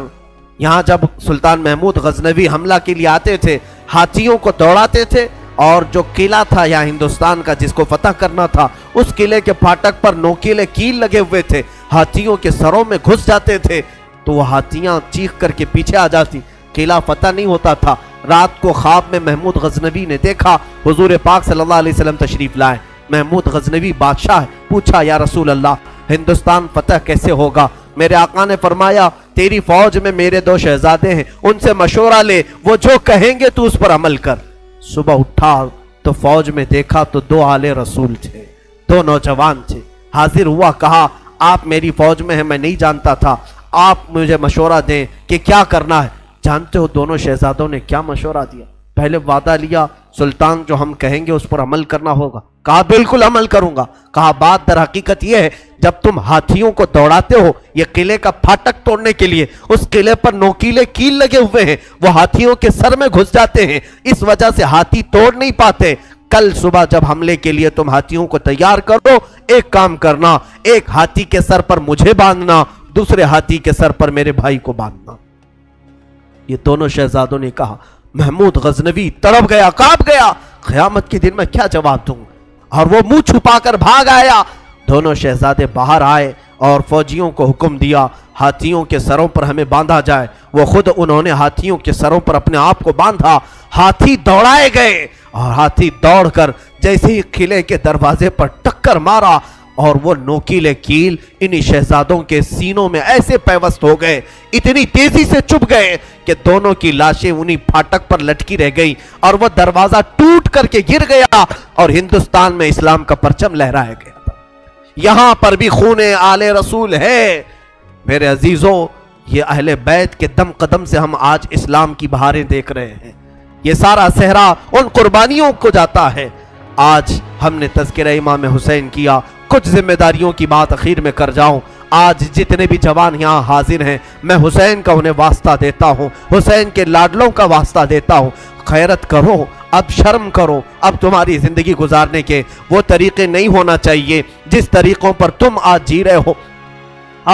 یہاں جب سلطان محمود غزنوی حملہ کے لیے آتے تھے، ہاتھیوں کو دوڑاتے تھے، اور جو قلعہ تھا یا ہندوستان کا جس کو فتح کرنا تھا، اس قلعے کے پھاٹک پر نوکیلے کیل لگے ہوئے تھے، ہاتھیوں کے سروں میں گھس جاتے تھے تو وہ ہاتھیاں چیخ کر کے پیچھے آ جاتی، قلعہ فتح نہیں ہوتا تھا. رات کو خواب میں محمود غزنوی نے دیکھا حضور پاک صلی اللہ علیہ وسلم تشریف لائے. محمود غزنوی بادشاہ پوچھا، یا رسول اللہ ہندوستان فتح کیسے ہوگا؟ میرے آقا نے فرمایا، تیری فوج میں میرے 2 شہزادے ہیں، ان سے مشورہ لے، وہ جو کہیں گے تو اس پر عمل کر. صبح اٹھا تو فوج میں دیکھا تو 2 آل رسول تھے، 2 نوجوان تھے. حاضر ہوا، کہا آپ میری فوج میں ہیں، میں نہیں جانتا تھا، آپ مجھے مشورہ دیں کہ کیا کرنا ہے. جانتے ہو دونوں شہزادوں نے کیا مشورہ دیا؟ پہلے وعدہ لیا، سلطان جو ہم کہیں گے اس پر عمل کرنا ہوگا. کہا بالکل عمل کروں گا. کہا بات در حقیقت یہ ہے، جب تم ہاتھیوں کو دوڑاتے ہو یہ قلعے کا پھاٹک توڑنے کے لیے، اس قلعے پر نوکیلے کیل لگے ہوئے ہیں، وہ ہاتھیوں کے سر میں گھس جاتے ہیں، اس وجہ سے ہاتھی توڑ نہیں پاتے. کل صبح جب حملے کے لیے تم ہاتھیوں کو تیار کرو، ایک کام کرنا، ایک ہاتھی کے سر پر مجھے باندھنا، دوسرے ہاتھی کے سر پر میرے بھائی کو باندھنا. یہ دونوں شہزادوں نے کہا. محمود غزنوی تڑپ گیا، کانپ گیا، قیامت کے دن میں کیا جواب دوں، اور وہ منہ چھپا کر بھاگ آیا. دونوں شہزادے باہر آئے اور فوجیوں کو حکم دیا ہاتھیوں کے سروں پر ہمیں باندھا جائے. وہ خود انہوں نے ہاتھیوں کے سروں پر اپنے آپ کو باندھا. ہاتھی دوڑائے گئے اور ہاتھی دوڑ کر جیسے ہی قلعے کے دروازے پر ٹکر مارا اور وہ نوکیلے کیل انہی شہزادوں کے سینوں میں ایسے پیوست ہو گئے، اتنی تیزی سے چپ گئے کہ دونوں کی لاشیں انہی پھاٹک پر لٹکی رہ گئی اور وہ دروازہ ٹوٹ کر کے گر گیا اور ہندوستان میں اسلام کا پرچم لہرایا گیا. یہاں پر بھی خون آل رسول ہے. میرے عزیزوں، یہ اہل بیت کے دم قدم سے ہم آج اسلام کی بہاریں دیکھ رہے ہیں. یہ سارا صحرا ان قربانیوں کو جاتا ہے. آج ہم نے تذکرہ امام حسین کیا. کچھ ذمہ داریوں کی بات اخیر میں کر جاؤں. آج جتنے بھی جوان یہاں حاضر ہیں، میں حسین کا انہیں واسطہ دیتا ہوں، حسین کے لاڈلوں کا واسطہ دیتا ہوں. خیرت کرو، اب شرم کرو. اب تمہاری زندگی گزارنے کے وہ طریقے نہیں ہونا چاہیے جس طریقوں پر تم آج جی رہے ہو.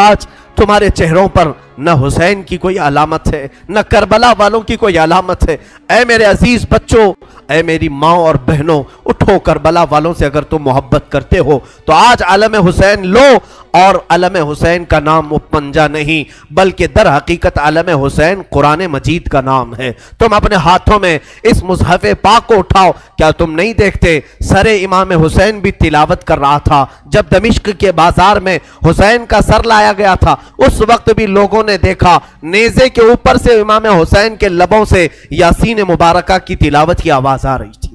آج تمہارے چہروں پر نہ حسین کی کوئی علامت ہے، نہ کربلا والوں کی کوئی علامت ہے. اے میرے عزیز بچوں، اے میری ماں اور بہنوں، اٹھو. کربلا والوں سے اگر تم محبت کرتے ہو تو آج علم حسین لو. اور علم حسین کا نام پنجا نہیں بلکہ در حقیقت علم حسین قرآن مجید کا نام ہے. تم اپنے ہاتھوں میں اس مصحف پاک کو اٹھاؤ. کیا تم نہیں دیکھتے سر امام حسین بھی تلاوت کر رہا تھا جب دمشق کے بازار میں حسین کا سر لایا گیا تھا؟ اس وقت بھی لوگوں نے دیکھا نیزے کے اوپر سے امام حسین کے لبوں سے یاسین مبارکہ کی تلاوت کی آواز آ رہی تھی.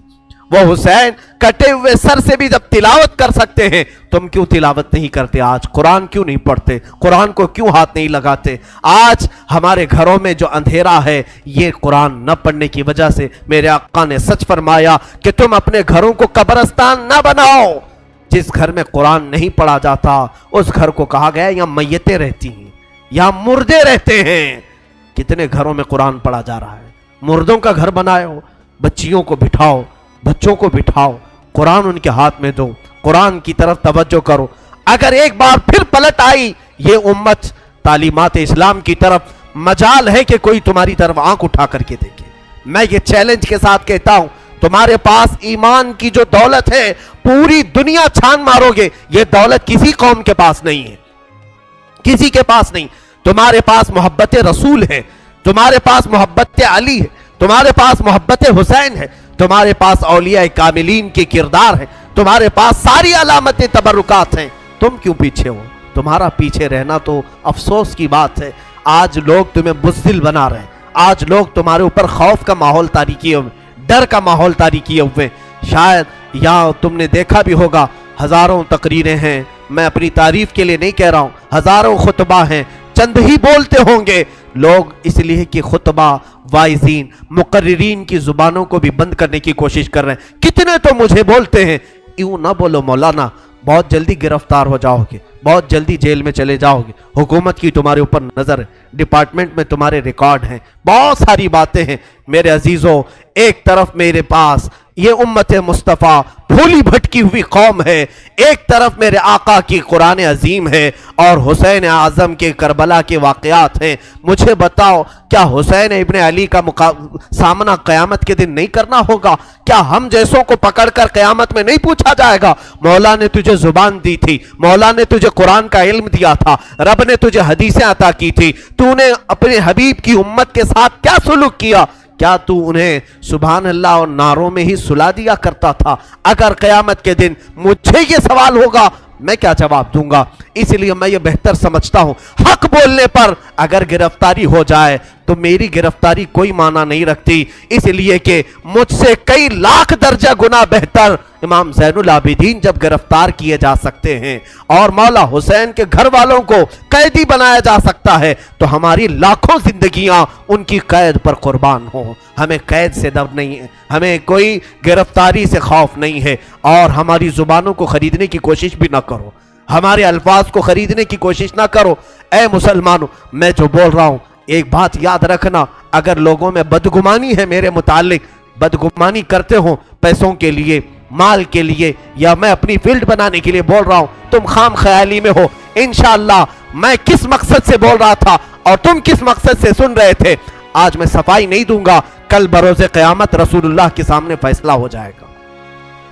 وہ حسین کٹے ہوئے سر سے بھی جب تلاوت کر سکتے ہیں، تم کیوں تلاوت نہیں کرتے؟ آج قرآن کیوں نہیں پڑھتے؟ قرآن کو کیوں ہاتھ نہیں لگاتے؟ آج ہمارے گھروں میں جو اندھیرا ہے یہ قرآن نہ پڑھنے کی وجہ سے. میرے آقا نے سچ فرمایا کہ تم اپنے گھروں کو قبرستان نہ بناؤ. جس گھر میں قرآن نہیں پڑھا جاتا اس گھر کو کہا گیا یہاں میتیں رہتی ہیں، یہاں مردے رہتے ہیں. کتنے گھروں میں قرآن پڑھا جا رہا ہے. مردوں کا گھر بناؤ، بچیوں کو بٹھاؤ، بچوں کو بٹھاؤ، قرآن ان کے ہاتھ میں دو، قرآن کی طرف توجہ کرو. اگر ایک بار پھر پلٹ آئی یہ امت تعلیمات اسلام کی طرف، مجال ہے کہ کوئی تمہاری طرف آنکھ اٹھا کر کے دیکھے. میں یہ چیلنج کے ساتھ کہتا ہوں، تمہارے پاس ایمان کی جو دولت ہے پوری دنیا چھان مارو گے، یہ دولت کسی قوم کے پاس نہیں ہے، کسی کے پاس نہیں. تمہارے پاس محبت رسول ہے، تمہارے پاس محبت علی ہے، تمہارے پاس محبت حسین ہے، تمہارے پاس اولیاء کاملین کے کردار ہے، تمہارے پاس ساری علامت تبرکات ہیں. تم کیوں پیچھے ہو؟ تمہارا پیچھے رہنا تو افسوس کی بات ہے. آج لوگ تمہیں بزدل بنا رہے ہیں، آج لوگ تمہارے اوپر خوف کا ماحول طاری کیے ہوئے, ڈر کا ماحول طاری کیے ہوئے. شاید یا تم نے دیکھا بھی ہوگا ہزاروں تقریریں ہیں, میں اپنی تعریف کے لیے نہیں کہہ رہا ہوں, ہزاروں خطبہ ہیں, چند ہی بولتے ہوں گے لوگ, اس لیے کہ خطبہ واعظین مقررین کی زبانوں کو بھی بند کرنے کی کوشش کر رہے ہیں. کتنے تو مجھے بولتے ہیں یوں نہ بولو مولانا, بہت جلدی گرفتار ہو جاؤ گے, بہت جلدی جیل میں چلے جاؤ گے, حکومت کی تمہارے اوپر نظر ہے, ڈپارٹمنٹ میں تمہارے ریکارڈ ہیں, بہت ساری باتیں ہیں. میرے عزیزوں, ایک طرف میرے پاس یہ امت مصطفیٰ بھولی بھٹکی ہوئی قوم ہے, ایک طرف میرے آقا کی قرآن عظیم ہے اور حسین اعظم کے کربلا کے واقعات ہیں. مجھے بتاؤ, کیا حسین ابن علی کا سامنا قیامت کے دن نہیں کرنا ہوگا؟ کیا ہم جیسوں کو پکڑ کر قیامت میں نہیں پوچھا جائے گا مولا نے تجھے زبان دی تھی, مولا نے تجھے قرآن کا علم دیا تھا, رب نے تجھے حدیثیں عطا کی تھی, تو نے اپنے حبیب کی امت کے ساتھ کیا سلوک کیا؟ کیا تو انہیں سبحان اللہ اور نعروں میں ہی سلا دیا کرتا تھا؟ اگر قیامت کے دن مجھے یہ سوال ہوگا میں کیا جواب دوں گا؟ اس لیے میں یہ بہتر سمجھتا ہوں حق بولنے پر اگر گرفتاری ہو جائے تو میری گرفتاری کوئی معنی نہیں رکھتی, اس لیے کہ مجھ سے کئی لاکھ درجہ گنا بہتر امام زین العابدین جب گرفتار کیے جا سکتے ہیں اور مولا حسین کے گھر والوں کو قیدی بنایا جا سکتا ہے, تو ہماری لاکھوں زندگیاں ان کی قید پر قربان ہوں. ہمیں قید سے ڈر نہیں ہے, ہمیں کوئی گرفتاری سے خوف نہیں ہے, اور ہماری زبانوں کو خریدنے کی کوشش بھی نہ کرو, ہمارے الفاظ کو خریدنے کی کوشش نہ کرو. اے مسلمانوں, میں جو بول رہا ہوں ایک بات یاد رکھنا, اگر لوگوں میں بدگمانی ہے میرے متعلق, بدگمانی کرتے ہوں پیسوں کے لیے, مال کے لیے, یا میں اپنی فیلڈ بنانے کے لیے بول رہا ہوں, تم خام خیالی میں ہو. انشاءاللہ میں کس مقصد سے بول رہا تھا اور تم کس مقصد سے سن رہے تھے, آج میں صفائی نہیں دوں گا, کل بروز قیامت رسول اللہ کے سامنے فیصلہ ہو جائے گا,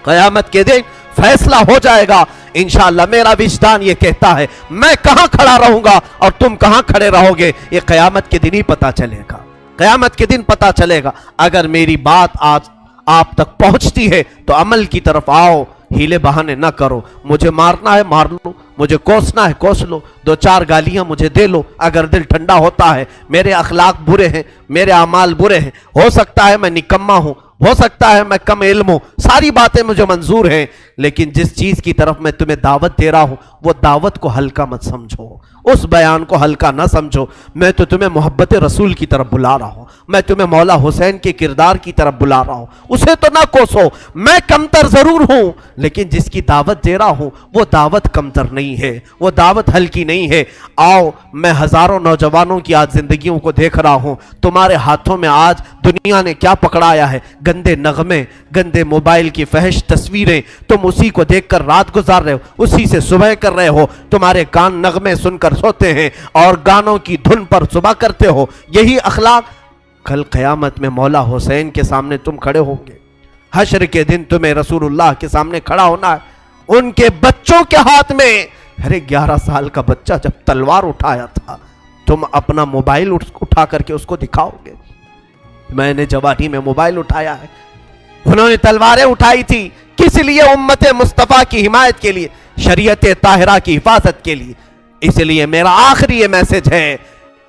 قیامت کے دن فیصلہ ہو جائے گا انشاءاللہ. میرا وجدان یہ کہتا ہے میں کہاں کھڑا رہوں گا اور تم کہاں کھڑے رہو گے, یہ قیامت کے دن ہی پتا چلے گا, قیامت کے دن پتا چلے گا. اگر میری بات آج آپ تک پہنچتی ہے تو عمل کی طرف آؤ, ہیلے بہانے نہ کرو. مجھے مارنا ہے مار لو, مجھے کوسنا ہے کوس لو, دو چار گالیاں مجھے دے لو اگر دل ٹھنڈا ہوتا ہے. میرے اخلاق برے ہیں, میرے اعمال برے ہیں, ہو سکتا ہے میں نکما ہوں, ہو سکتا ہے میں کم علم ہوں, ساری باتیں مجھے منظور ہیں, لیکن جس چیز کی طرف میں تمہیں دعوت دے رہا ہوں وہ دعوت کو ہلکا مت سمجھو, اس بیان کو ہلکا نہ سمجھو. میں تو تمہیں محبت رسول کی طرف بلا رہا ہوں, میں تمہیں مولا حسین کے کردار کی طرف بلا رہا ہوں, اسے تو نہ کوسو. میں کمتر ضرور ہوں لیکن جس کی دعوت دے رہا ہوں وہ دعوت کمتر نہیں ہے, وہ دعوت ہلکی نہیں ہے. آؤ, میں ہزاروں نوجوانوں کی آج زندگیوں کو دیکھ رہا ہوں, تمہارے ہاتھوں میں آج دنیا نے کیا پکڑایا ہے, گندے نغمے, گندے موبائل کی فحش تصویریں, تم اسی کو دیکھ کر رات گزار رہے ہو, اسی سے صبح کر رہے ہو, تمہارے کان نغمے سن کر سوتے ہیں اور گانوں کی دھن پر صبح کرتے ہو. یہی اخلاق کل قیامت میں مولا حسین کے سامنے تم کھڑے ہوں گے. حشر کے دن تمہیں رسول اللہ کے سامنے کھڑا ہونا ہے, ان کے بچوں کے ہاتھ میں. ارے 11 سال کا بچہ جب تلوار اٹھایا تھا, تم اپنا موبائل اٹھا کر کے اس کو دکھاؤ گے. میں نے جوانی میں موبائل اٹھایا ہے, انہوں نے تلواریں اٹھائی تھی, کس لیے؟ امت مصطفیٰ کی حمایت کے لیے, شریعت طاہرہ کی حفاظت کے لیے. اس لیے میرا آخری یہ میسج ہے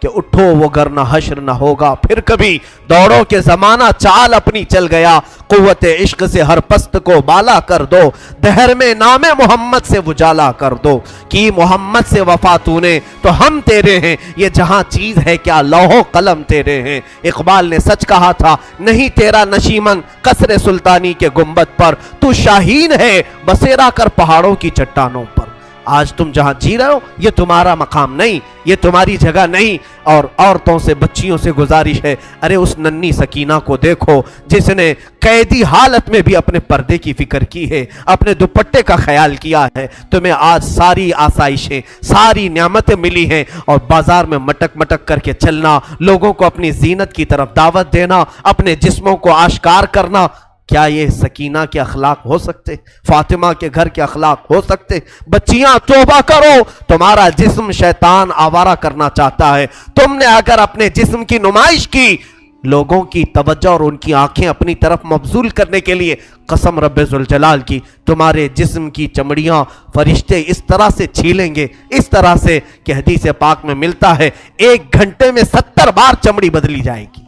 کہ اٹھو وہ گرنا حشر نہ ہوگا پھر کبھی, دوڑو کے زمانہ چال اپنی چل گیا, قوت عشق سے ہر پست کو بالا کر دو, دہر میں نام محمد سے اجالا کر دو, کی محمد سے وفا تو نے تو ہم تیرے ہیں, یہ جہاں چیز ہے کیا لوح و قلم تیرے ہیں. اقبال نے سچ کہا تھا, نہیں تیرا نشیمن قصر سلطانی کے گنبد پر, تو شاہین ہے بسیرا کر پہاڑوں کی چٹانوں پر. آج تم جہاں جی رہے ہو یہ تمہارا مقام نہیں, یہ تمہاری جگہ نہیں. اور عورتوں سے, بچیوں سے گزارش ہے, ارے اس ننھی سکینہ کو دیکھو جس نے قیدی حالت میں بھی اپنے پردے کی فکر کی ہے, اپنے دوپٹے کا خیال کیا ہے. تمہیں آج ساری آسائشیں, ساری نعمتیں ملی ہیں, اور بازار میں مٹک مٹک کر کے چلنا, لوگوں کو اپنی زینت کی طرف دعوت دینا, اپنے جسموں کو آشکار کرنا, کیا یہ سکینہ کے اخلاق ہو سکتے؟ فاطمہ کے گھر کے اخلاق ہو سکتے؟ بچیاں توبہ کرو, تمہارا جسم شیطان آوارہ کرنا چاہتا ہے. تم نے اگر اپنے جسم کی نمائش کی لوگوں کی توجہ اور ان کی آنکھیں اپنی طرف مبذول کرنے کے لیے قسم رب ذوالجلال کی تمہارے جسم کی چمڑیاں فرشتے اس طرح سے چھیلیں گے، اس طرح سے کہ حدیث پاک میں ملتا ہے 1 گھنٹے میں 70 بار چمڑی بدلی جائے گی۔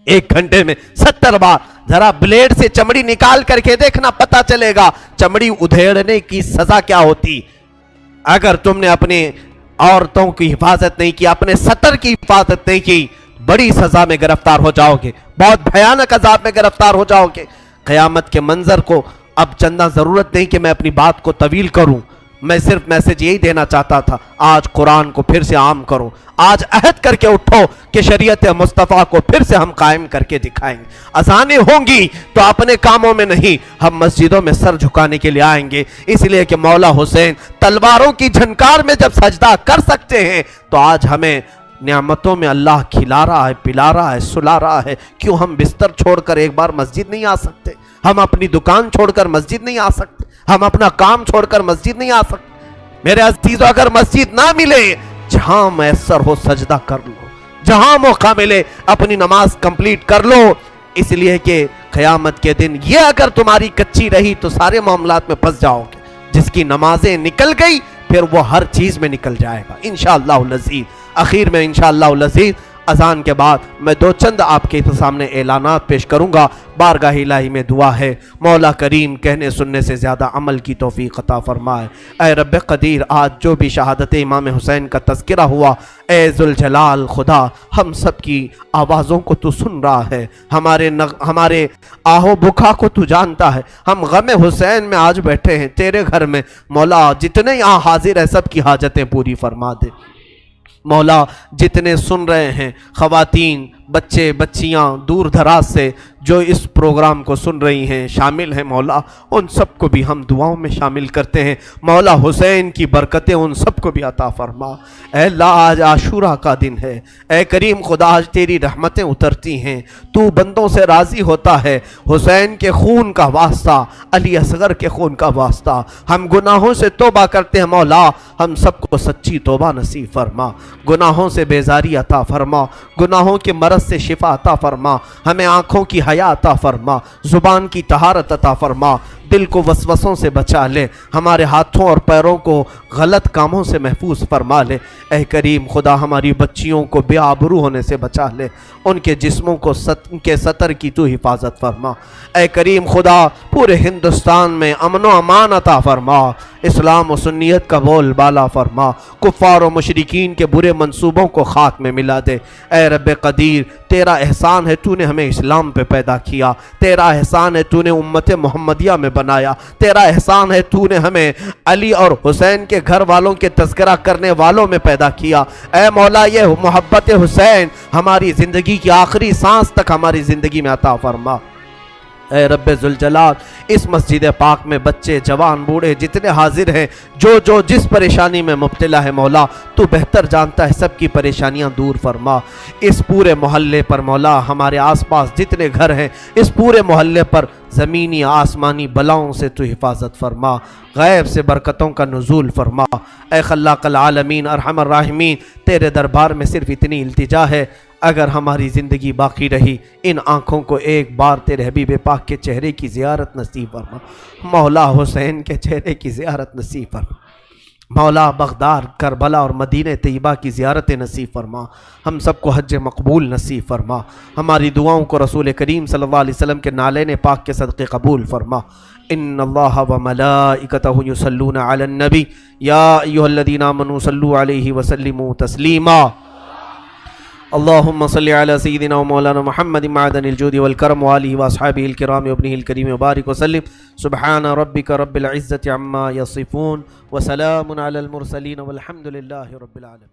1 گھنٹے میں 70 بار۔ ذرا بلیڈ سے چمڑی نکال کر کے دیکھنا، پتا چلے گا چمڑی ادھیڑنے کی سزا کیا ہوتی۔ اگر تم نے اپنے عورتوں کی حفاظت نہیں کی، اپنے سطر کی حفاظت نہیں کی، بڑی سزا میں گرفتار ہو جاؤ گے، بہت بھیانک عذاب میں گرفتار ہو جاؤ گے۔ قیامت کے منظر کو اب چندہ ضرورت نہیں کہ میں اپنی بات کو طویل کروں، میں صرف میسج یہی دینا چاہتا تھا، آج قرآن کو پھر سے عام کرو، آج عہد کر کے اٹھو کہ شریعت مصطفیٰ کو پھر سے ہم قائم کر کے دکھائیں گے۔ اذانیں ہوں گی تو اپنے کاموں میں نہیں، ہم مسجدوں میں سر جھکانے کے لیے آئیں گے، اس لیے کہ مولا حسین تلواروں کی جھنکار میں جب سجدہ کر سکتے ہیں تو آج ہمیں نعمتوں میں اللہ کھلا رہا ہے، پلا رہا ہے، سلا رہا ہے، کیوں ہم بستر چھوڑ کر ایک بار مسجد نہیں آ سکتے؟ ہم اپنی دکان چھوڑ کر مسجد نہیں آ سکتے؟ ہم اپنا کام چھوڑ کر مسجد نہیں آ سکتے؟ میرے عزیزو، اگر مسجد نہ ملے، جہاں میسر ہو سجدہ کر لو، جہاں موقع ملے اپنی نماز کمپلیٹ کر لو، اس لیے کہ قیامت کے دن یہ اگر تمہاری کچی رہی تو سارے معاملات میں پھنس جاؤ گے۔ جس کی نمازیں نکل گئی پھر وہ ہر چیز میں نکل جائے گا انشاءاللہ العزیز۔ آخر میں انشاءاللہ العزیز اذان کے بعد میں 2 چند آپ کے سامنے اعلانات پیش کروں گا۔ بارگاہ الہی میں دعا ہے، مولا کریم کہنے سننے سے زیادہ عمل کی توفیق عطا فرمائے۔ اے رب قدیر، آج جو بھی شہادت امام حسین کا تذکرہ ہوا، اے ذوالجلال خدا، ہم سب کی آوازوں کو تو سن رہا ہے، ہمارے آہو بکا کو تو جانتا ہے۔ ہم غم حسین میں آج بیٹھے ہیں تیرے گھر میں، مولا جتنے یہاں حاضر ہیں سب کی حاجتیں پوری فرما دے۔ مولا جتنے سن رہے ہیں، خواتین، بچے، بچیاں دور دراز سے جو اس پروگرام کو سن رہی ہیں، شامل ہیں، مولا ان سب کو بھی ہم دعاؤں میں شامل کرتے ہیں۔ مولا حسین کی برکتیں ان سب کو بھی عطا فرما۔ اے اللہ، آج عاشورہ کا دن ہے، اے کریم خدا، آج تیری رحمتیں اترتی ہیں، تو بندوں سے راضی ہوتا ہے۔ حسین کے خون کا واسطہ، علی اصغر کے خون کا واسطہ، ہم گناہوں سے توبہ کرتے ہیں۔ مولا ہم سب کو سچی توبہ نصیب فرما، گناہوں سے بیزاری عطا فرما، گناہوں کے مرض سے شفا عطا فرما، ہمیں آنکھوں کی حیا عطا فرما، زبان کی طہارت عطا فرما، دل کو وسوسوں سے بچا لے، ہمارے ہاتھوں اور پیروں کو غلط کاموں سے محفوظ فرما لے۔ اے کریم خدا، ہماری بچیوں کو بے آبرو ہونے سے بچا لے، ان کے جسموں کو ان کے سطر کی تو حفاظت فرما۔ اے کریم خدا، پورے ہندوستان میں امن و امان عطا فرما، اسلام و سنیت کا بول بالا فرما، کفار و مشرکین کے برے منصوبوں کو خاک میں ملا دے۔ اے رب قدیر، تیرا احسان ہے تو نے ہمیں اسلام پہ پیدا کیا، تیرا احسان ہے تو نے امت محمدیہ میں بنایا، تیرا احسان ہے تو نے ہمیں علی اور حسین کے گھر والوں کے تذکرہ کرنے والوں میں پیدا کیا۔ اے مولا، یہ محبت حسین ہماری زندگی کی آخری سانس تک ہماری زندگی میں عطا فرما۔ اے رب ذوالجلال، اس مسجد پاک میں بچے، جوان، بوڑھے جتنے حاضر ہیں، جو جس پریشانی میں مبتلا ہے، مولا تو بہتر جانتا ہے، سب کی پریشانیاں دور فرما۔ اس پورے محلے پر مولا، ہمارے آس پاس جتنے گھر ہیں، اس پورے محلے پر زمینی آسمانی بلاؤں سے تو حفاظت فرما، غیب سے برکتوں کا نزول فرما۔ اے خلاق العالمین، ارحم الراحمین، تیرے دربار میں صرف اتنی التجا ہے، اگر ہماری زندگی باقی رہی، ان آنکھوں کو ایک بار تیرے حبیب پاک کے چہرے کی زیارت نصیب فرما، مولا حسین کے چہرے کی زیارت نصیب فرما، مولا بغداد، کربلا اور مدینہ طیبہ کی زیارت نصیب فرما، ہم سب کو حج مقبول نصیب فرما، ہماری دعاؤں کو رسول کریم صلی اللہ علیہ وسلم کے نالین پاک کے صدقے قبول فرما۔ ان اللہ وملائکتہ یصلون علی النبی یا ایھا الذین آمنوا صلوا علیہ وسلموا تسلیما۔ اللهم صل على سيدنا ومولانا محمد معدن الجود والكرم وآله وأصحابه الكرام وابنه الكريم وبارك وسلم سبحان ربك رب العزة عما يصفون وسلام على المرسلين والحمد لله رب العالمين.